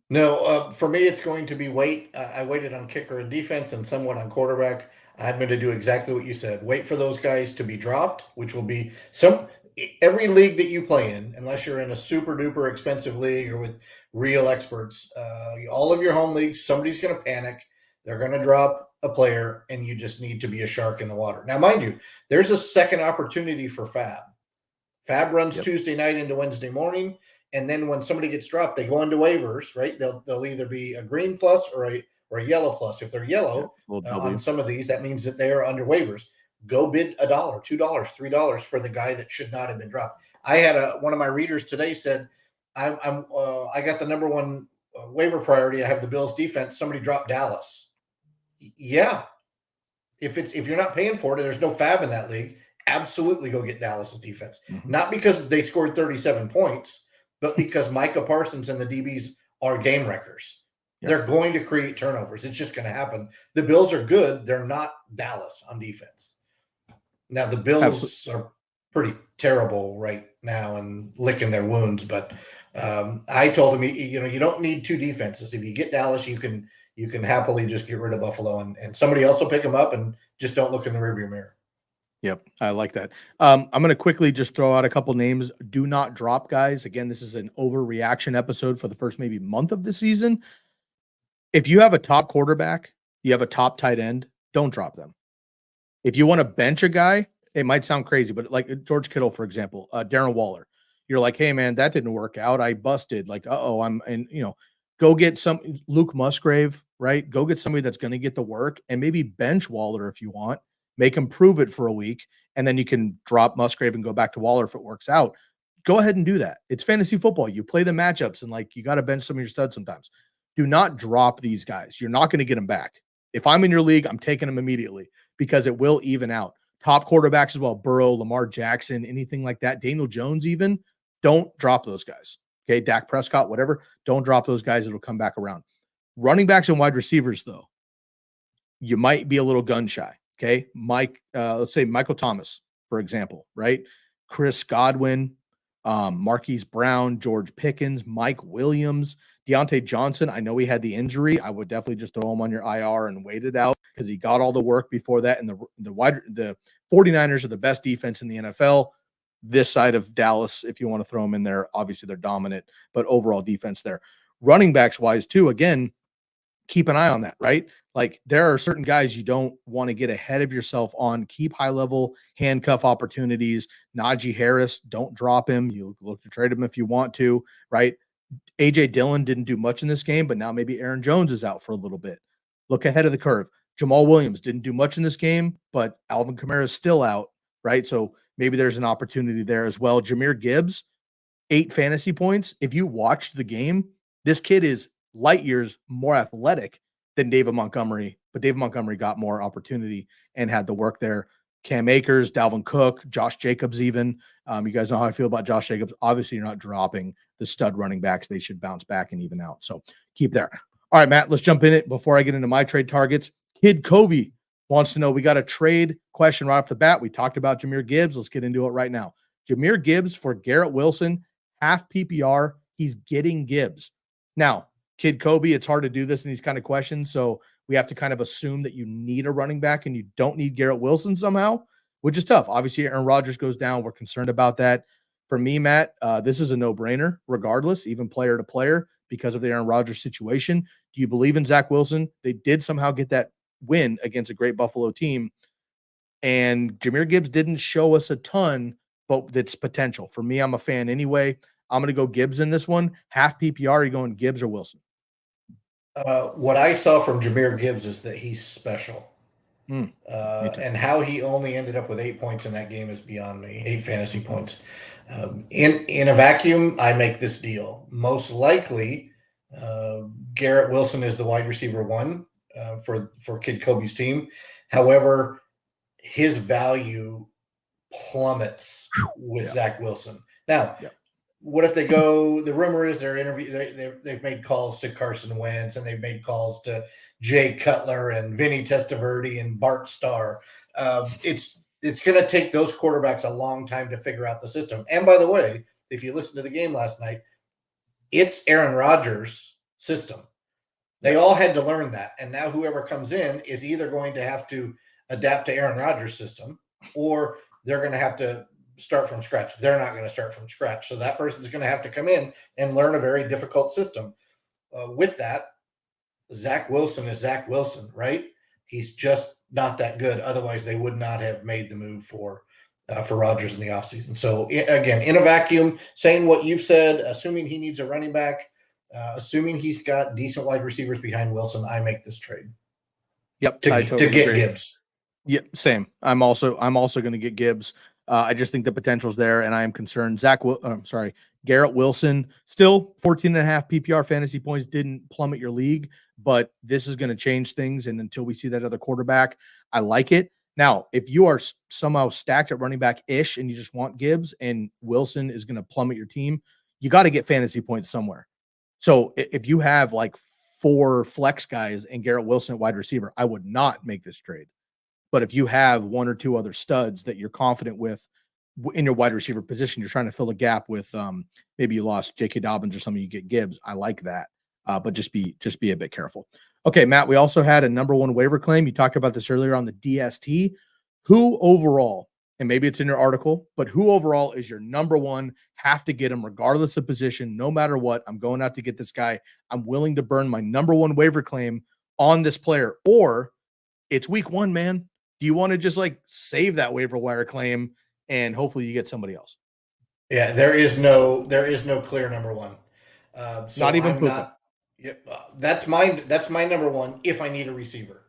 B: No, for me, it's going to be wait. I waited on kicker and defense and somewhat on quarterback. I'm going to do exactly what you said. Wait for those guys to be dropped, which will be every league that you play in, unless you're in a super duper expensive league or with real experts, all of your home leagues, somebody's going to panic. They're going to drop a player, and you just need to be a shark in the water. Now, mind you, there's a second opportunity for Fab. Fab runs Tuesday night into Wednesday morning, and then when somebody gets dropped, they go into waivers, right? They'll either be a green plus or a yellow plus. If they're yellow on some of these, that means that they are under waivers. Go bid $1, $2, $3 for the guy that should not have been dropped. I had one of my readers today said, I got the number 1 waiver priority. I have the Bills defense. Somebody dropped Dallas. Yeah. If you're not paying for it and there's no Fab in that league, absolutely go get Dallas's defense. Mm-hmm. Not because they scored 37 points, but because Micah Parsons and the DBs are game wreckers. Yeah. They're going to create turnovers. It's just going to happen. The Bills are good. They're not Dallas on defense. Now, the Bills are pretty terrible right now and licking their wounds, but I told him, you don't need 2 defenses. If you get Dallas, you can happily just get rid of Buffalo and somebody else will pick them up, and just don't look in the rearview mirror.
A: Yep, I like that. I'm going to quickly just throw out a couple names. Do not drop guys. Again, this is an overreaction episode for the first maybe month of the season. If you have a top quarterback, you have a top tight end, don't drop them. If you want to bench a guy, it might sound crazy, but like George Kittle, for example, Darren Waller, you're like, hey man, that didn't work out. I busted. Like, go get some Luke Musgrave, right? Go get somebody that's going to get the work and maybe bench Waller if you want. Make him prove it for a week, and then you can drop Musgrave and go back to Waller if it works out. Go ahead and do that. It's fantasy football. You play the matchups, and like you got to bench some of your studs sometimes. Do not drop these guys. You're not going to get them back. If I'm in your league, I'm taking them immediately because it will even out. Top quarterbacks as well, Burrow, Lamar Jackson, anything like that, Daniel Jones even, don't drop those guys. Okay, Dak Prescott, whatever, don't drop those guys. It'll come back around. Running backs and wide receivers, though, you might be a little gun shy. Okay. Let's say Michael Thomas, for example, right? Chris Godwin, Marquise Brown, George Pickens, Mike Williams, Diontae Johnson. I know he had the injury. I would definitely just throw him on your IR and wait it out because he got all the work before that. And the 49ers are the best defense in the NFL. This side of Dallas, if you want to throw them in there, obviously they're dominant, but overall defense there. Running backs wise too, again, keep an eye on that, right? Like there are certain guys you don't want to get ahead of yourself on. Keep high level handcuff opportunities. Najee Harris, don't drop him. You look to trade him if you want to, right? AJ Dillon didn't do much in this game, but now maybe Aaron Jones is out for a little bit. Look ahead of the curve. Jamal Williams didn't do much in this game, but Alvin Kamara is still out, right? So maybe there's an opportunity there as well. Jahmyr Gibbs, 8 fantasy points. If you watched the game, this kid is light years more athletic than David Montgomery, but David Montgomery got more opportunity and had the work there. Cam Akers, Dalvin Cook, Josh Jacobs even. You guys know how I feel about Josh Jacobs. Obviously, you're not dropping the stud running backs. They should bounce back and even out. So keep there. All right, Matt, let's jump in it before I get into my trade targets. Kid Covey wants to know, we got a trade question right off the bat. We talked about Jahmyr Gibbs. Let's get into it right now. Jahmyr Gibbs for Garrett Wilson, half PPR. He's getting Gibbs. Now, Kid Kobe, it's hard to do this in these kind of questions, so we have to kind of assume that you need a running back and you don't need Garrett Wilson somehow, which is tough. Obviously, Aaron Rodgers goes down. We're concerned about that. For me, Matt, this is a no-brainer regardless, even player to player, because of the Aaron Rodgers situation. Do you believe in Zach Wilson? They did somehow get that win against a great Buffalo team, and Jahmyr Gibbs didn't show us a ton, but it's potential. For me, I'm a fan anyway. I'm going to go Gibbs in this one. Half PPR, are you going Gibbs or Wilson?
B: What I saw from Jahmyr Gibbs is that he's special.
A: Me too.
B: And how he only ended up with 8 points in that game is beyond me. 8 fantasy points. In a vacuum, I make this deal. Most likely, Garrett Wilson is the wide receiver 1 for Kid Kobe's team. However, his value plummets with Zach Wilson. Now, what if they go? The rumor is they've made calls to Carson Wentz and they've made calls to Jay Cutler and Vinny Testaverde and Bart Starr. It's going to take those quarterbacks a long time to figure out the system. And by the way, if you listen to the game last night, it's Aaron Rodgers' system. They all had to learn that. And now whoever comes in is either going to have to adapt to Aaron Rodgers' system or they're going to have to start from scratch. They're not going to start from scratch. So that person's going to have to come in and learn a very difficult system. With that, Zach Wilson is Zach Wilson, right? He's just not that good. Otherwise, they would not have made the move for Rodgers in the offseason. So again, in a vacuum, saying what you've said, assuming he needs a running back, assuming he's got decent wide receivers behind Wilson, I make this trade.
A: Yep,
B: to get
A: agree.
B: Gibbs.
A: Yep, same. I'm also going to get Gibbs. I just think the potential's there, and I am concerned. Garrett Wilson, still 14.5 PPR fantasy points, didn't plummet your league, but this is going to change things. And until we see that other quarterback, I like it. Now, if you are somehow stacked at running back-ish and you just want Gibbs and Wilson is going to plummet your team, you got to get fantasy points somewhere. So if you have like 4 flex guys and Garrett Wilson at wide receiver, I would not make this trade. But if you have 1 or 2 other studs that you're confident with in your wide receiver position, you're trying to fill a gap with maybe you lost J.K. Dobbins or something, you get Gibbs. I like that. But just be a bit careful. Okay, Matt, we also had a number 1 waiver claim. You talked about this earlier on the DST. Who overall, and maybe it's in your article, but who overall is your number 1? Have to get him regardless of position, no matter what. I'm going out to get this guy. I'm willing to burn my number 1 waiver claim on this player. Or it's week 1, man. Do you want to just like save that waiver wire claim and hopefully you get somebody else?
B: Yeah, there is no clear number 1. So
A: not even Puka.
B: That's my number 1 if I need a receiver.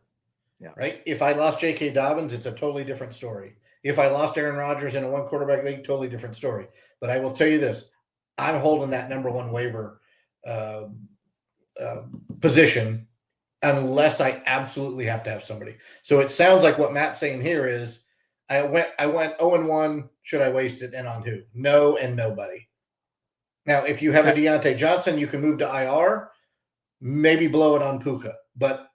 A: Yeah.
B: Right. If I lost J.K. Dobbins, it's a totally different story. If I lost Aaron Rodgers in a 1 quarterback league, totally different story. But I will tell you this: I'm holding that number 1 waiver position unless I absolutely have to have somebody. So it sounds like what Matt's saying here is I went 0-1. Should I waste it? And on who? No and nobody. Now, if you have a Diontae Johnson, you can move to IR, maybe blow it on Puka. But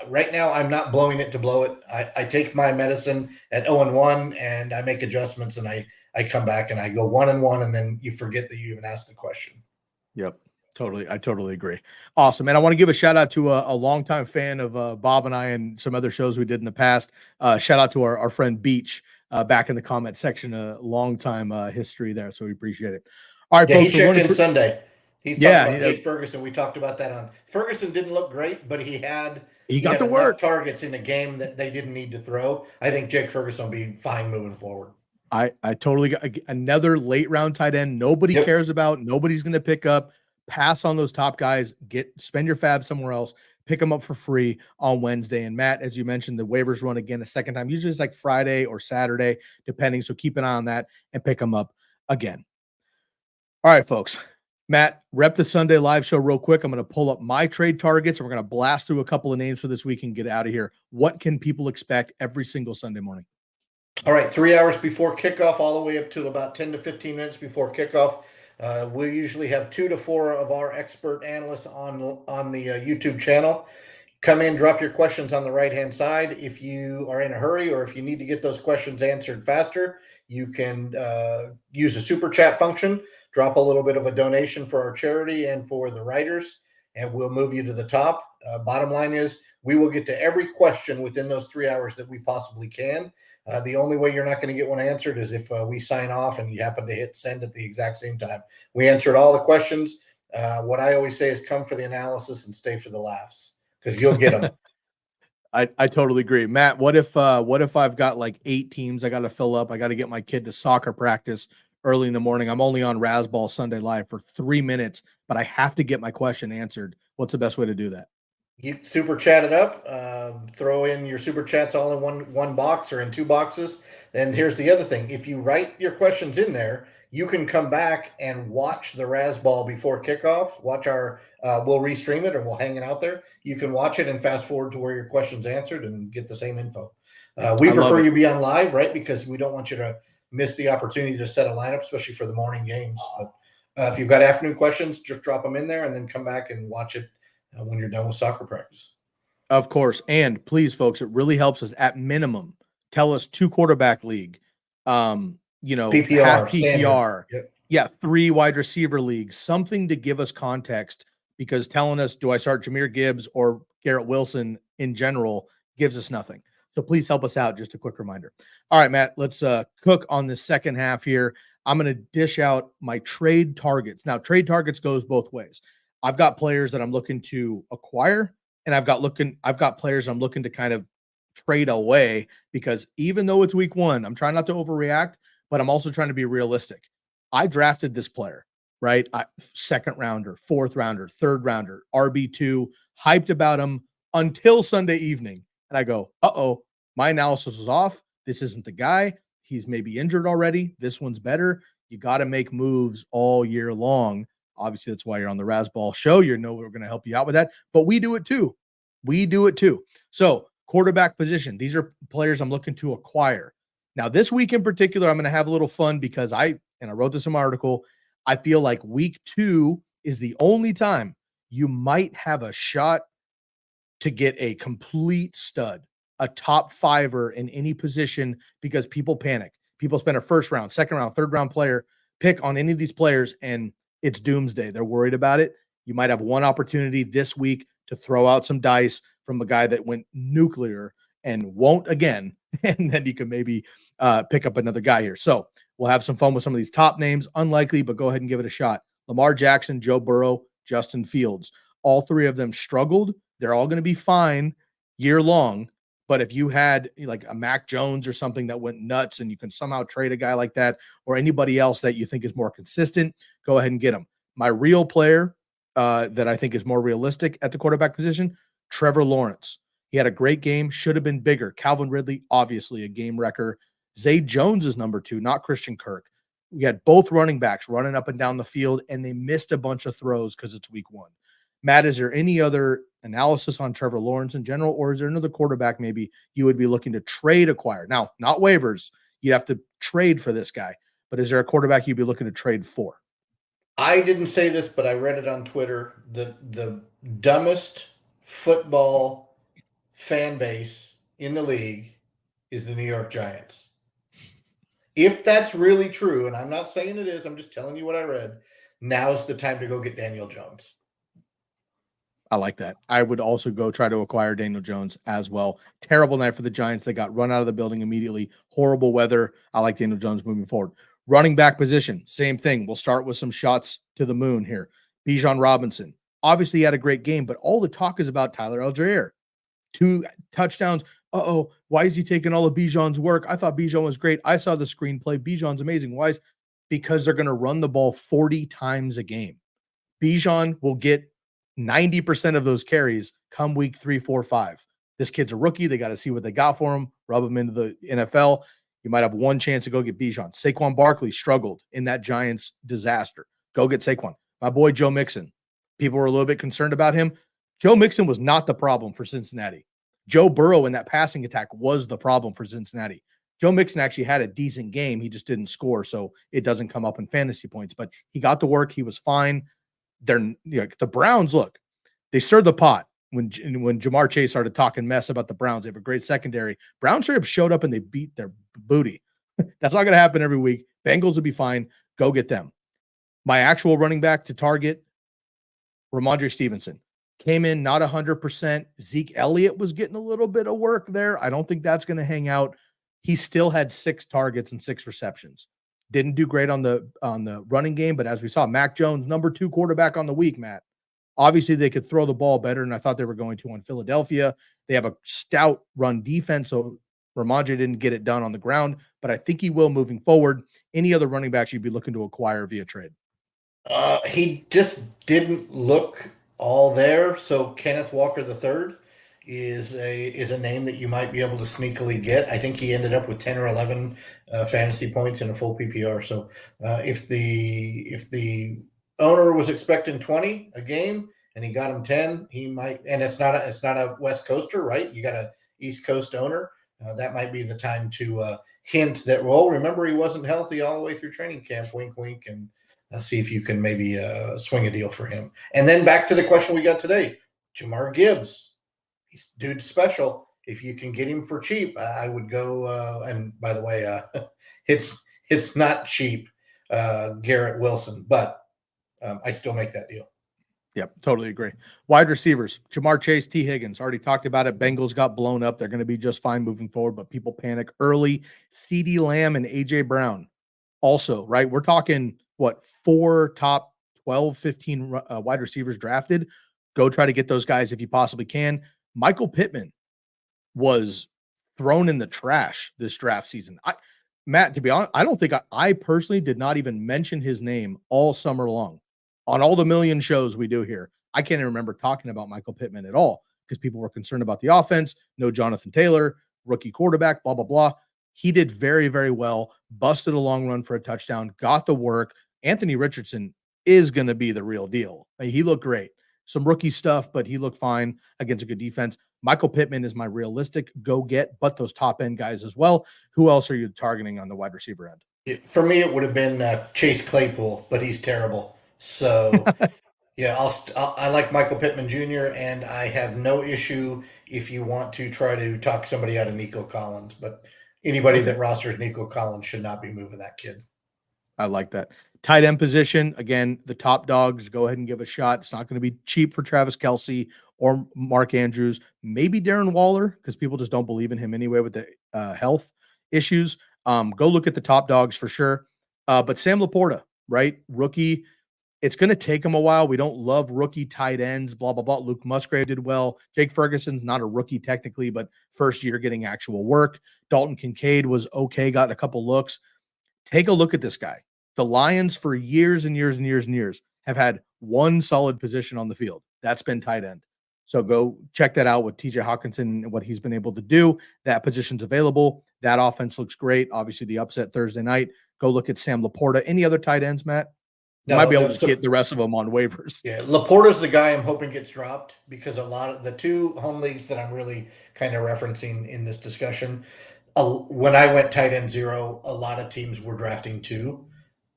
B: Right now, I'm not blowing it to blow it. I take my medicine at 0-1, and I make adjustments, and I come back and I go 1-1, and then you forget that you even asked the question.
A: Yep. Totally. I totally agree. Awesome. And I want to give a shout out to a longtime fan of Bob and I and some other shows we did in the past. Shout out to our friend Beach back in the comment section, a long time history there. So we appreciate it. All right,
B: Yeah, he
A: folks.
B: checked in Sunday. He's talking
A: Yeah,
B: about Jake Ferguson. We talked about that on Ferguson. Didn't look great, but he
A: got
B: had
A: the
B: enough
A: work.
B: targets in the game that they didn't need to throw. I think Jake Ferguson will be fine moving forward.
A: I totally got another late round tight end. Nobody cares about. Nobody's going to pick up. Pass on those top guys. Spend your fab somewhere else. Pick them up for free on Wednesday. And Matt, as you mentioned, the waivers run again a second time. Usually it's like Friday or Saturday, depending. So keep an eye on that and pick them up again. All right, folks. Matt, rep the Sunday live show real quick. I'm going to pull up my trade targets and we're going to blast through a couple of names for this week and get out of here. What can people expect every single Sunday morning?
B: All right, 3 hours before kickoff, all the way up to about 10 to 15 minutes before kickoff. We usually have 2 to 4 of our expert analysts on the YouTube channel. Come in, drop your questions on the right-hand side. If you are in a hurry or if you need to get those questions answered faster, you can use the super chat function, drop a little bit of a donation for our charity and for the writers, and we'll move you to the top. Bottom line is we will get to every question within those 3 hours that we possibly can. The only way you're not going to get one answered is if we sign off and you happen to hit send at the exact same time. We answered all the questions. What I always say is come for the analysis and stay for the laughs, because you'll get them.
A: I totally agree. Matt, what if I've got like 8 teams I got to fill up? I got to get my kid to soccer practice early in the morning. I'm only on Razzball Sunday Live for 3 minutes, but I have to get my question answered. What's the best way to do that?
B: You super chat it up, throw in your super chats all in one box or in 2 boxes. And here's the other thing. If you write your questions in there, you can come back and watch the Razzball before kickoff. Watch we'll restream it or we'll hang it out there. You can watch it and fast forward to where your question's answered and get the same info. We prefer you be on live, right? Because we don't want you to miss the opportunity to set a lineup, especially for the morning games. But if you've got afternoon questions, just drop them in there and then come back and watch it when you're done with soccer practice.
A: Of course. And please, folks, it really helps us at minimum. Tell us 2 quarterback league,
B: PPR,
A: half PPR.
B: Yep.
A: Yeah, 3 wide receiver leagues, something to give us context, because telling us, do I start Jahmyr Gibbs or Garrett Wilson in general gives us nothing. So please help us out. Just a quick reminder. All right, Matt, let's cook on the second half here. I'm going to dish out my trade targets. Now, trade targets goes both ways. I've got players that I'm looking to acquire, and I've got players I'm looking to kind of trade away, because even though it's week 1, I'm trying not to overreact, but I'm also trying to be realistic. I drafted this player, right? Second rounder, 4th rounder, 3rd rounder, RB2, hyped about him until Sunday evening. And I go, my analysis was off. This isn't the guy. He's maybe injured already. This one's better. You got to make moves all year long. Obviously, that's why you're on the Razzball show. You know we're going to help you out with that, but we do it too. So quarterback position, these are players I'm looking to acquire. Now, this week in particular, I'm going to have a little fun because I wrote this in my article. I feel like week 2 is the only time you might have a shot to get a complete stud, a top 5er in any position, because people panic. People spend a 1st round, 2nd round, 3rd round player pick on any of these players, and it's doomsday. They're worried about it. You might have one opportunity this week to throw out some dice from a guy that went nuclear and won't again, and then you can maybe pick up another guy here. So we'll have some fun with some of these top names. Unlikely, but go ahead and give it a shot. Lamar Jackson, Joe Burrow, Justin Fields. All 3 of them struggled. They're all going to be fine year long. But if you had like a Mac Jones or something that went nuts and you can somehow trade a guy like that, or anybody else that you think is more consistent, go ahead and get him. My real player that I think is more realistic at the quarterback position, Trevor Lawrence. He had a great game, should have been bigger. Calvin Ridley, obviously a game wrecker. Zay Jones is number 2, not Christian Kirk. We had both running backs running up and down the field, and they missed a bunch of throws because it's week 1. Matt, is there any other analysis on Trevor Lawrence in general, or is there another quarterback maybe you would be looking to trade acquire? Now, not waivers. You'd have to trade for this guy. But is there a quarterback you'd be looking to trade for?
B: I didn't say this, but I read it on Twitter. The dumbest football fan base in the league is the New York Giants. If that's really true, and I'm not saying it is, I'm just telling you what I read, now's the time to go get Daniel Jones.
A: I like that. I would also go try to acquire Daniel Jones as well. Terrible night for the Giants. They got run out of the building immediately. Horrible weather. I like Daniel Jones moving forward. Running back position, same thing. We'll start with some shots to the moon here. Bijan Robinson. Obviously, he had a great game, but all the talk is about Tyler Algier. 2 touchdowns. Uh-oh, why is he taking all of Bijan's work? I thought Bijan was great. I saw the screenplay. Bijan's amazing. Why is because they're going to run the ball 40 times a game. Bijan will get 90% of those carries come week 3, 4, 5. This kid's a rookie. They got to see what they got for him, rub him into the NFL. You might have one chance to go get Bijan. Saquon Barkley struggled in that Giants disaster. Go get Saquon. My boy Joe Mixon. People were a little bit concerned about him. Joe Mixon was not the problem for Cincinnati. Joe Burrow in that passing attack was the problem for Cincinnati. Joe Mixon actually had a decent game. He just didn't score, so it doesn't come up in fantasy points. But he got to work. He was fine. The Browns, look, they stirred the pot when Jamar Chase started talking mess about the Browns. They have a great secondary. Brown straight up showed up and they beat their booty. That's not going to happen every week. Bengals will be fine. Go get them. My actual running back to target, Rhomandre Stevenson. Came in not 100%. Zeke Elliott was getting a little bit of work there. I don't think that's going to hang out. He still had 6 targets and 6 receptions. Didn't do great on the running game, but as we saw, Mac Jones, number 2 quarterback on the week, Matt. Obviously, they could throw the ball better, and I thought they were going to on Philadelphia. They have a stout run defense, so Rhomandre didn't get it done on the ground, but I think he will moving forward. Any other running backs you'd be looking to acquire via trade?
B: He just didn't look all there. So Kenneth Walker III is a name that you might be able to sneakily get. I think he ended up with 10 or 11 fantasy points in a full PPR. So if the owner was expecting 20 a game and he got him 10, he might. And it's not a West Coaster, right? You got a East Coast owner. That might be the time to hint that. Well, remember he wasn't healthy all the way through training camp. Wink, wink, and see if you can maybe swing a deal for him. And then back to the question we got today, Jahmyr Gibbs. He's dude special. If you can get him for cheap, I would go. And by the way, it's not cheap, Garrett Wilson, but I still make that deal.
A: Yep, totally agree. Wide receivers, Jamar Chase, T. Higgins. Already talked about it. Bengals got blown up. They're going to be just fine moving forward, but people panic early. CeeDee Lamb and A.J. Brown. Also, right? We're talking, 4 top 12, 15 wide receivers drafted. Go try to get those guys if you possibly can. Michael Pittman was thrown in the trash this draft season. Matt, to be honest, I don't think I personally did not even mention his name all summer long. On all the million shows we do here, I can't even remember talking about Michael Pittman at all because people were concerned about the offense. No Jonathan Taylor, rookie quarterback, blah, blah, blah. He did very, very well, busted a long run for a touchdown, got the work. Anthony Richardson is going to be the real deal. He looked great. Some rookie stuff, but he looked fine against a good defense. Michael Pittman is my realistic go get, but those top end guys as well. Who else are you targeting on the wide receiver end?
B: For me, it would have been Chase Claypool, but he's terrible. So yeah, I like Michael Pittman Jr. and I have no issue if you want to try to talk somebody out of Nico Collins, but anybody that rosters Nico Collins should not be moving that kid.
A: I like that. Tight end position, again, the top dogs, go ahead and give a shot. It's not going to be cheap for Travis Kelce or Mark Andrews, maybe Darren Waller, because people just don't believe in him anyway with the health issues. Go look at the top dogs for sure. But Sam LaPorta, right? Rookie. It's going to take him a while. We don't love rookie tight ends, blah, blah, blah. Luke Musgrave did well. Jake Ferguson's not a rookie technically, but first year getting actual work. Dalton Kincaid was okay, got a couple looks. Take a look at this guy. The Lions for years and years and years and years have had one solid position on the field. That's been tight end. So go check that out with TJ Hawkinson and what he's been able to do. That position's available. That offense looks great. Obviously, the upset Thursday night. Go look at Sam LaPorta. Any other tight ends, Matt? You might be able to get the rest of them on waivers.
B: Yeah, LaPorta's the guy I'm hoping gets dropped because a lot of the 2 home leagues that I'm really kind of referencing in this discussion, when I went tight end 0, a lot of teams were drafting 2.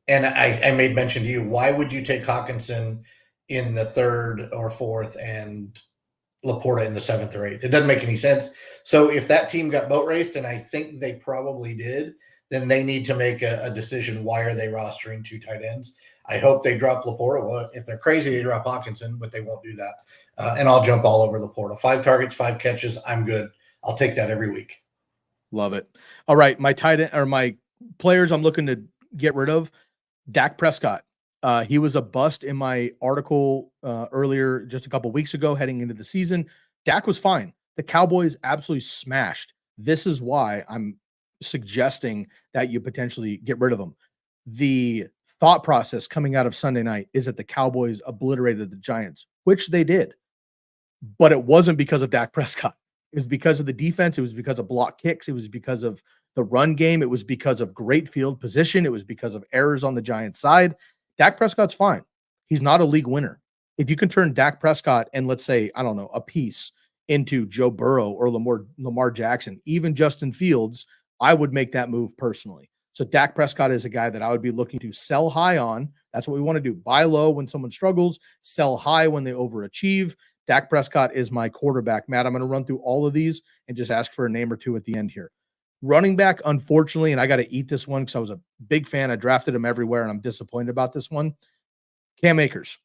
B: And I made mention to you, why would you take Hawkinson in the 3rd or 4th and LaPorta in the 7th or 8th. It doesn't make any sense. So if that team got boat raced, and I think they probably did, then they need to make a decision. Why are they rostering 2 tight ends? I hope they drop LaPorta. Well, if they're crazy, they drop Hawkinson, but they won't do that. And I'll jump all over LaPorta. 5 targets, 5 catches. I'm good. I'll take that every week.
A: Love it. All right, my tight end or my players I'm looking to get rid of. Dak Prescott. He was a bust in my article earlier, just a couple weeks ago, heading into the season. Dak was fine. The Cowboys absolutely smashed. This is why I'm suggesting that you potentially get rid of him. The thought process coming out of Sunday night is that the Cowboys obliterated the Giants, which they did, but it wasn't because of Dak Prescott. It was because of the defense. It was because of block kicks. It was because of the run game. It was because of great field position. It was because of errors on the Giants side. Dak Prescott's fine. He's not a league winner. If you can turn Dak Prescott and, let's say, I don't know, a piece into Joe Burrow or Lamar Jackson, even Justin Fields, I would make that move personally. So Dak Prescott is a guy that I would be looking to sell high on. That's what we want to do. Buy low when someone struggles, sell high when they overachieve. Dak Prescott is my quarterback. Matt, I'm going to run through all of these and just ask for a name or two at the end here. Running back, unfortunately, and I got to eat this one because I was a big fan. I drafted him everywhere, and I'm disappointed about this one. Cam Akers.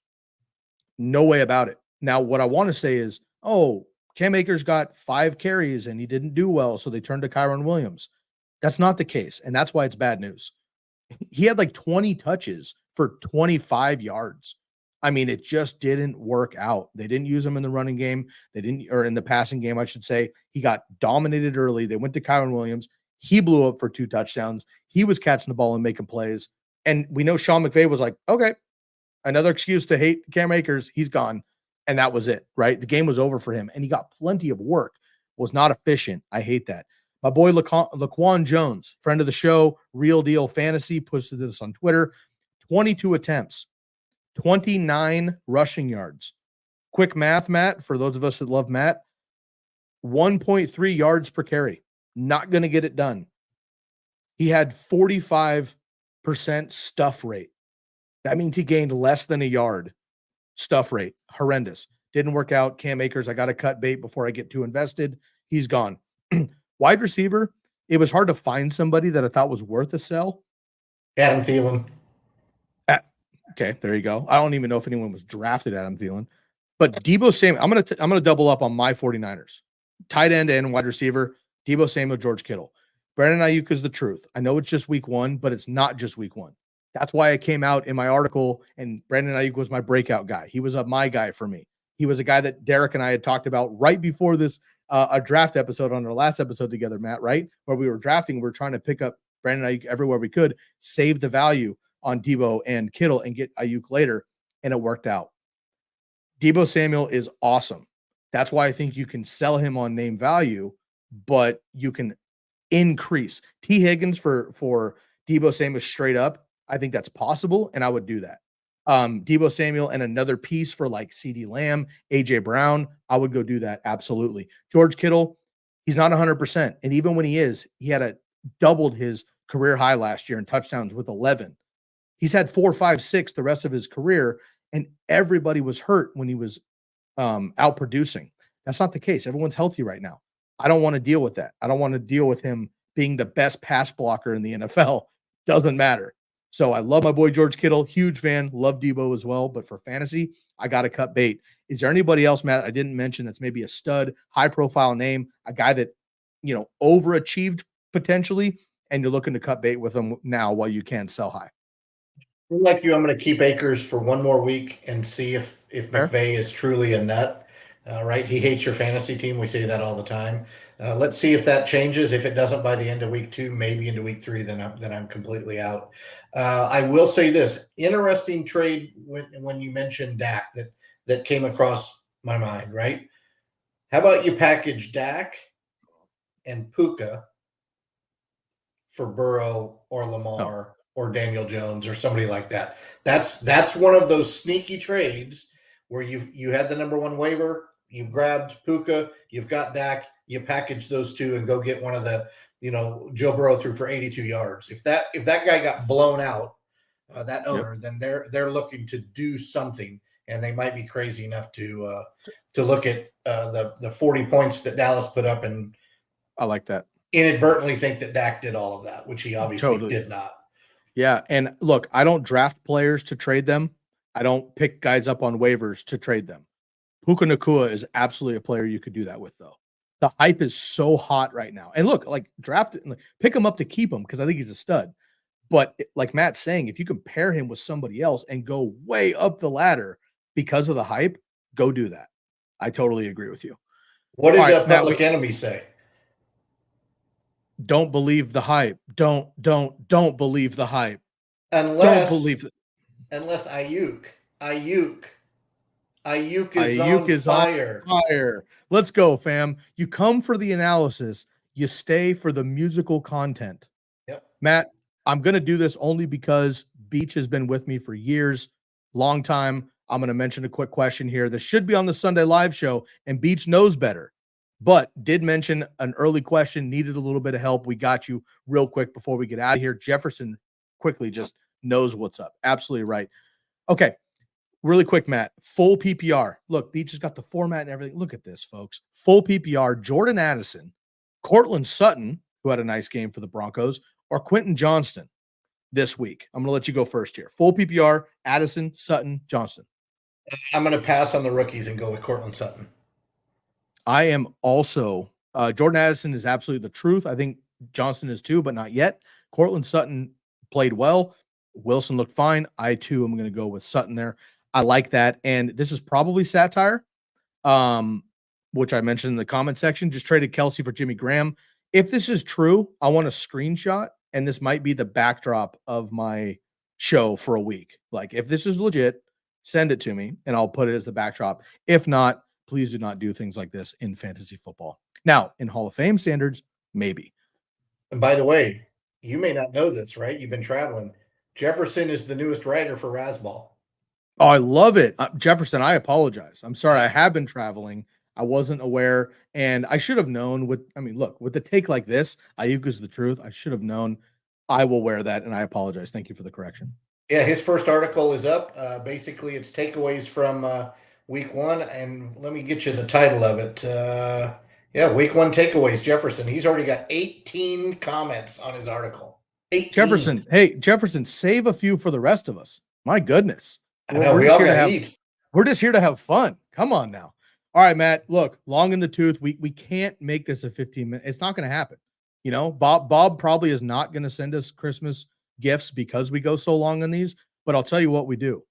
A: No way about it. Now, what I want to say is, Cam Akers got 5 carries, and he didn't do well, so they turned to Kyron Williams. That's not the case, and that's why it's bad news. He had like 20 touches for 25 yards. I mean, it just didn't work out. They didn't use him in the running game. Or in the passing game, I should say. He got dominated early. They went to Kyron Williams. He blew up for 2 touchdowns. He was catching the ball and making plays. And we know Sean McVay was like, okay, another excuse to hate Cam Akers. He's gone. And that was it, right? The game was over for him. And he got plenty of work. Was not efficient. I hate that. My boy Laquan Jones, friend of the show, Real Deal Fantasy, posted this on Twitter. 22 attempts, 29 rushing yards. Quick math, Matt, for those of us that love Matt, 1.3 yards per carry. Not going to get it done. He had 45% stuff rate. That means he gained less than a yard stuff rate. Horrendous. Didn't work out. Cam Akers, I got to cut bait before I get too invested. He's gone. Wide receiver, it was hard to find somebody that I thought was worth a sell.
B: Adam Thielen.
A: Okay, there you go. I don't even know if anyone was drafted Adam Thielen. But Deebo Samuel, I'm gonna double up on my 49ers. Tight end and wide receiver, Deebo Samuel, George Kittle. Brandon Ayuk is the truth. I know it's just week 1, but it's not just week 1. That's why I came out in my article, and Brandon Ayuk was my breakout guy. He was my guy for me. He was a guy that Derek and I had talked about right before this a draft episode on our last episode together, Matt, right? Where we were drafting, we were trying to pick up Brandon Ayuk everywhere we could, save the value on Deebo and Kittle and get Ayuk later, and it worked out. Deebo Samuel is awesome. That's why I think you can sell him on name value, but you can increase. T. Higgins for Deebo Samuel straight up, I think that's possible, and I would do that. Deebo Samuel and another piece for like CeeDee Lamb, AJ Brown, I would go do that. Absolutely. George Kittle, he's not 100%. And even when he is, he had doubled his career high last year in touchdowns with 11. He's had 4, 5, 6 the rest of his career, and everybody was hurt when he was out producing. That's not the case. Everyone's healthy right now. I don't want to deal with that. I don't want to deal with him being the best pass blocker in the NFL. Doesn't matter. So I love my boy George Kittle, huge fan, love Deebo as well. But for fantasy, I got to cut bait. Is there anybody else, Matt, I didn't mention that's maybe a stud, high-profile name, a guy that, overachieved potentially, and you're looking to cut bait with him now while you can sell high?
B: Like you, I'm going to keep Akers for one more week and see if McVay is truly a nut. Right? He hates your fantasy team. We say that all the time. Let's see if that changes. If it doesn't by the end of week 2, maybe into week 3, then I'm completely out. I will say this interesting trade when you mentioned Dak that came across my mind. Right? How about you package Dak and Puka for Burrow or Lamar or Daniel Jones or somebody like that? That's one of those sneaky trades where you had the number 1 waiver. You grabbed Puka, you've got Dak, you package those 2 and go get one of the, Joe Burrow threw for 82 yards. If that guy got blown out, that owner, then they're looking to do something and they might be crazy enough to look at the 40 points that Dallas put up and
A: I like that.
B: Inadvertently think that Dak did all of that, which he obviously did not.
A: Yeah, and look, I don't draft players to trade them. I don't pick guys up on waivers to trade them. Puka Nacua is absolutely a player you could do that with, though. The hype is so hot right now. And look, like pick him up to keep him because I think he's a stud. But like Matt's saying, if you can pair him with somebody else and go way up the ladder because of the hype, go do that. I totally agree with you.
B: What did the Public Enemy say?
A: Don't believe the hype. Don't believe the hype.
B: Unless Ayuk is on fire.
A: Let's go, fam. You come for the analysis. You stay for the musical content.
B: Yep.
A: Matt, I'm going to do this only because Beach has been with me for years, long time. I'm going to mention a quick question here. This should be on the Sunday live show, and Beach knows better, but did mention an early question, needed a little bit of help. We got you real quick before we get out of here. Jefferson quickly just knows what's up. Absolutely right. Okay. Really quick, Matt, full PPR. Look, Beach has got the format and everything. Look at this, folks. Full PPR, Jordan Addison, Cortland Sutton, who had a nice game for the Broncos, or Quentin Johnston this week. I'm going to let you go first here. Full PPR, Addison, Sutton, Johnston.
B: I'm going to pass on the rookies and go with Cortland Sutton.
A: I am also Jordan Addison is absolutely the truth. I think Johnston is too, but not yet. Cortland Sutton played well. Wilson looked fine. I too am going to go with Sutton there. I like that. And this is probably satire, which I mentioned in the comment section. Just traded Kelce for Jimmy Graham. If this is true, I want a screenshot, and this might be the backdrop of my show for a week. Like, if this is legit, send it to me, and I'll put it as the backdrop. If not, please do not do things like this in fantasy football. Now, in Hall of Fame standards, maybe.
B: And by the way, you may not know this, right? You've been traveling. Jefferson is the newest writer for Razzball.
A: Oh, I love it. Jefferson, I apologize. I'm sorry. I have been traveling. I wasn't aware, and I should have known look, with the take like this, Ayuk is the truth. I should have known. I will wear that, and I apologize. Thank you for the correction.
B: Yeah, his first article is up. Basically, it's takeaways from week one, and let me get you the title of it. Week one takeaways, Jefferson. He's already got 18 comments on his article. 18.
A: Jefferson, save a few for the rest of us. My goodness.
B: We're
A: just here to have fun. Come on now. All right, Matt, look, long in the tooth. We can't make this a 15-minute. It's not going to happen. You know, Bob probably is not going to send us Christmas gifts because we go so long on these, but I'll tell you what we do.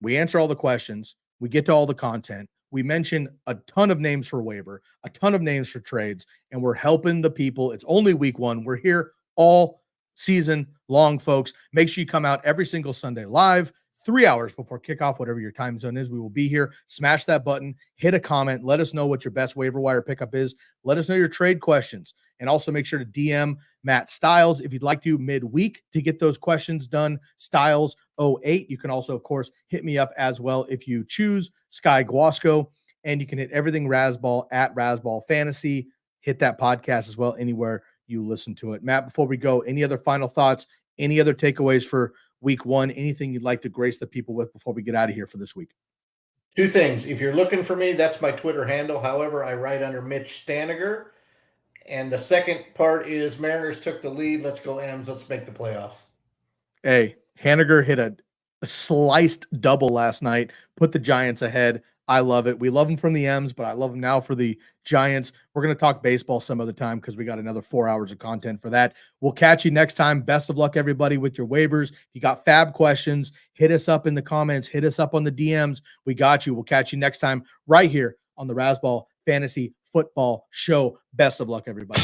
A: We answer all the questions. We get to all the content. We mention a ton of names for waiver, a ton of names for trades, and we're helping the people. It's only week one. We're here all season long, folks. Make sure you come out every single Sunday live, 3 hours before kickoff, whatever your time zone is. We will be here. Smash that button, hit a comment. Let us know what your best waiver wire pickup is. Let us know your trade questions. And also make sure to DM Matt Stiles if you'd like to midweek to get those questions done. Stiles08. You can also, of course, hit me up as well if you choose Sky Guasco. And you can hit everything Razzball at Razzball Fantasy. Hit that podcast as well anywhere you listen to it. Matt, before we go, any other final thoughts? Any other takeaways for week one? Anything you'd like to grace the people with before we get out of here for this week?
B: Two things. If you're looking for me, that's my Twitter handle. However, I write under Mitch Staniger. And the second part is Mariners took the lead. Let's go M's. Let's make the playoffs.
A: Hey, Haniger hit a sliced double last night, put the Giants ahead. I love it. We love him from the M's, but I love him now for the Giants. We're going to talk baseball some other time because we got another 4 hours of content for that. We'll catch you next time. Best of luck, everybody, with your waivers. If you got fab questions, hit us up in the comments. Hit us up on the DMs. We got you. We'll catch you next time right here on the Razzball Fantasy Football Show. Best of luck, everybody.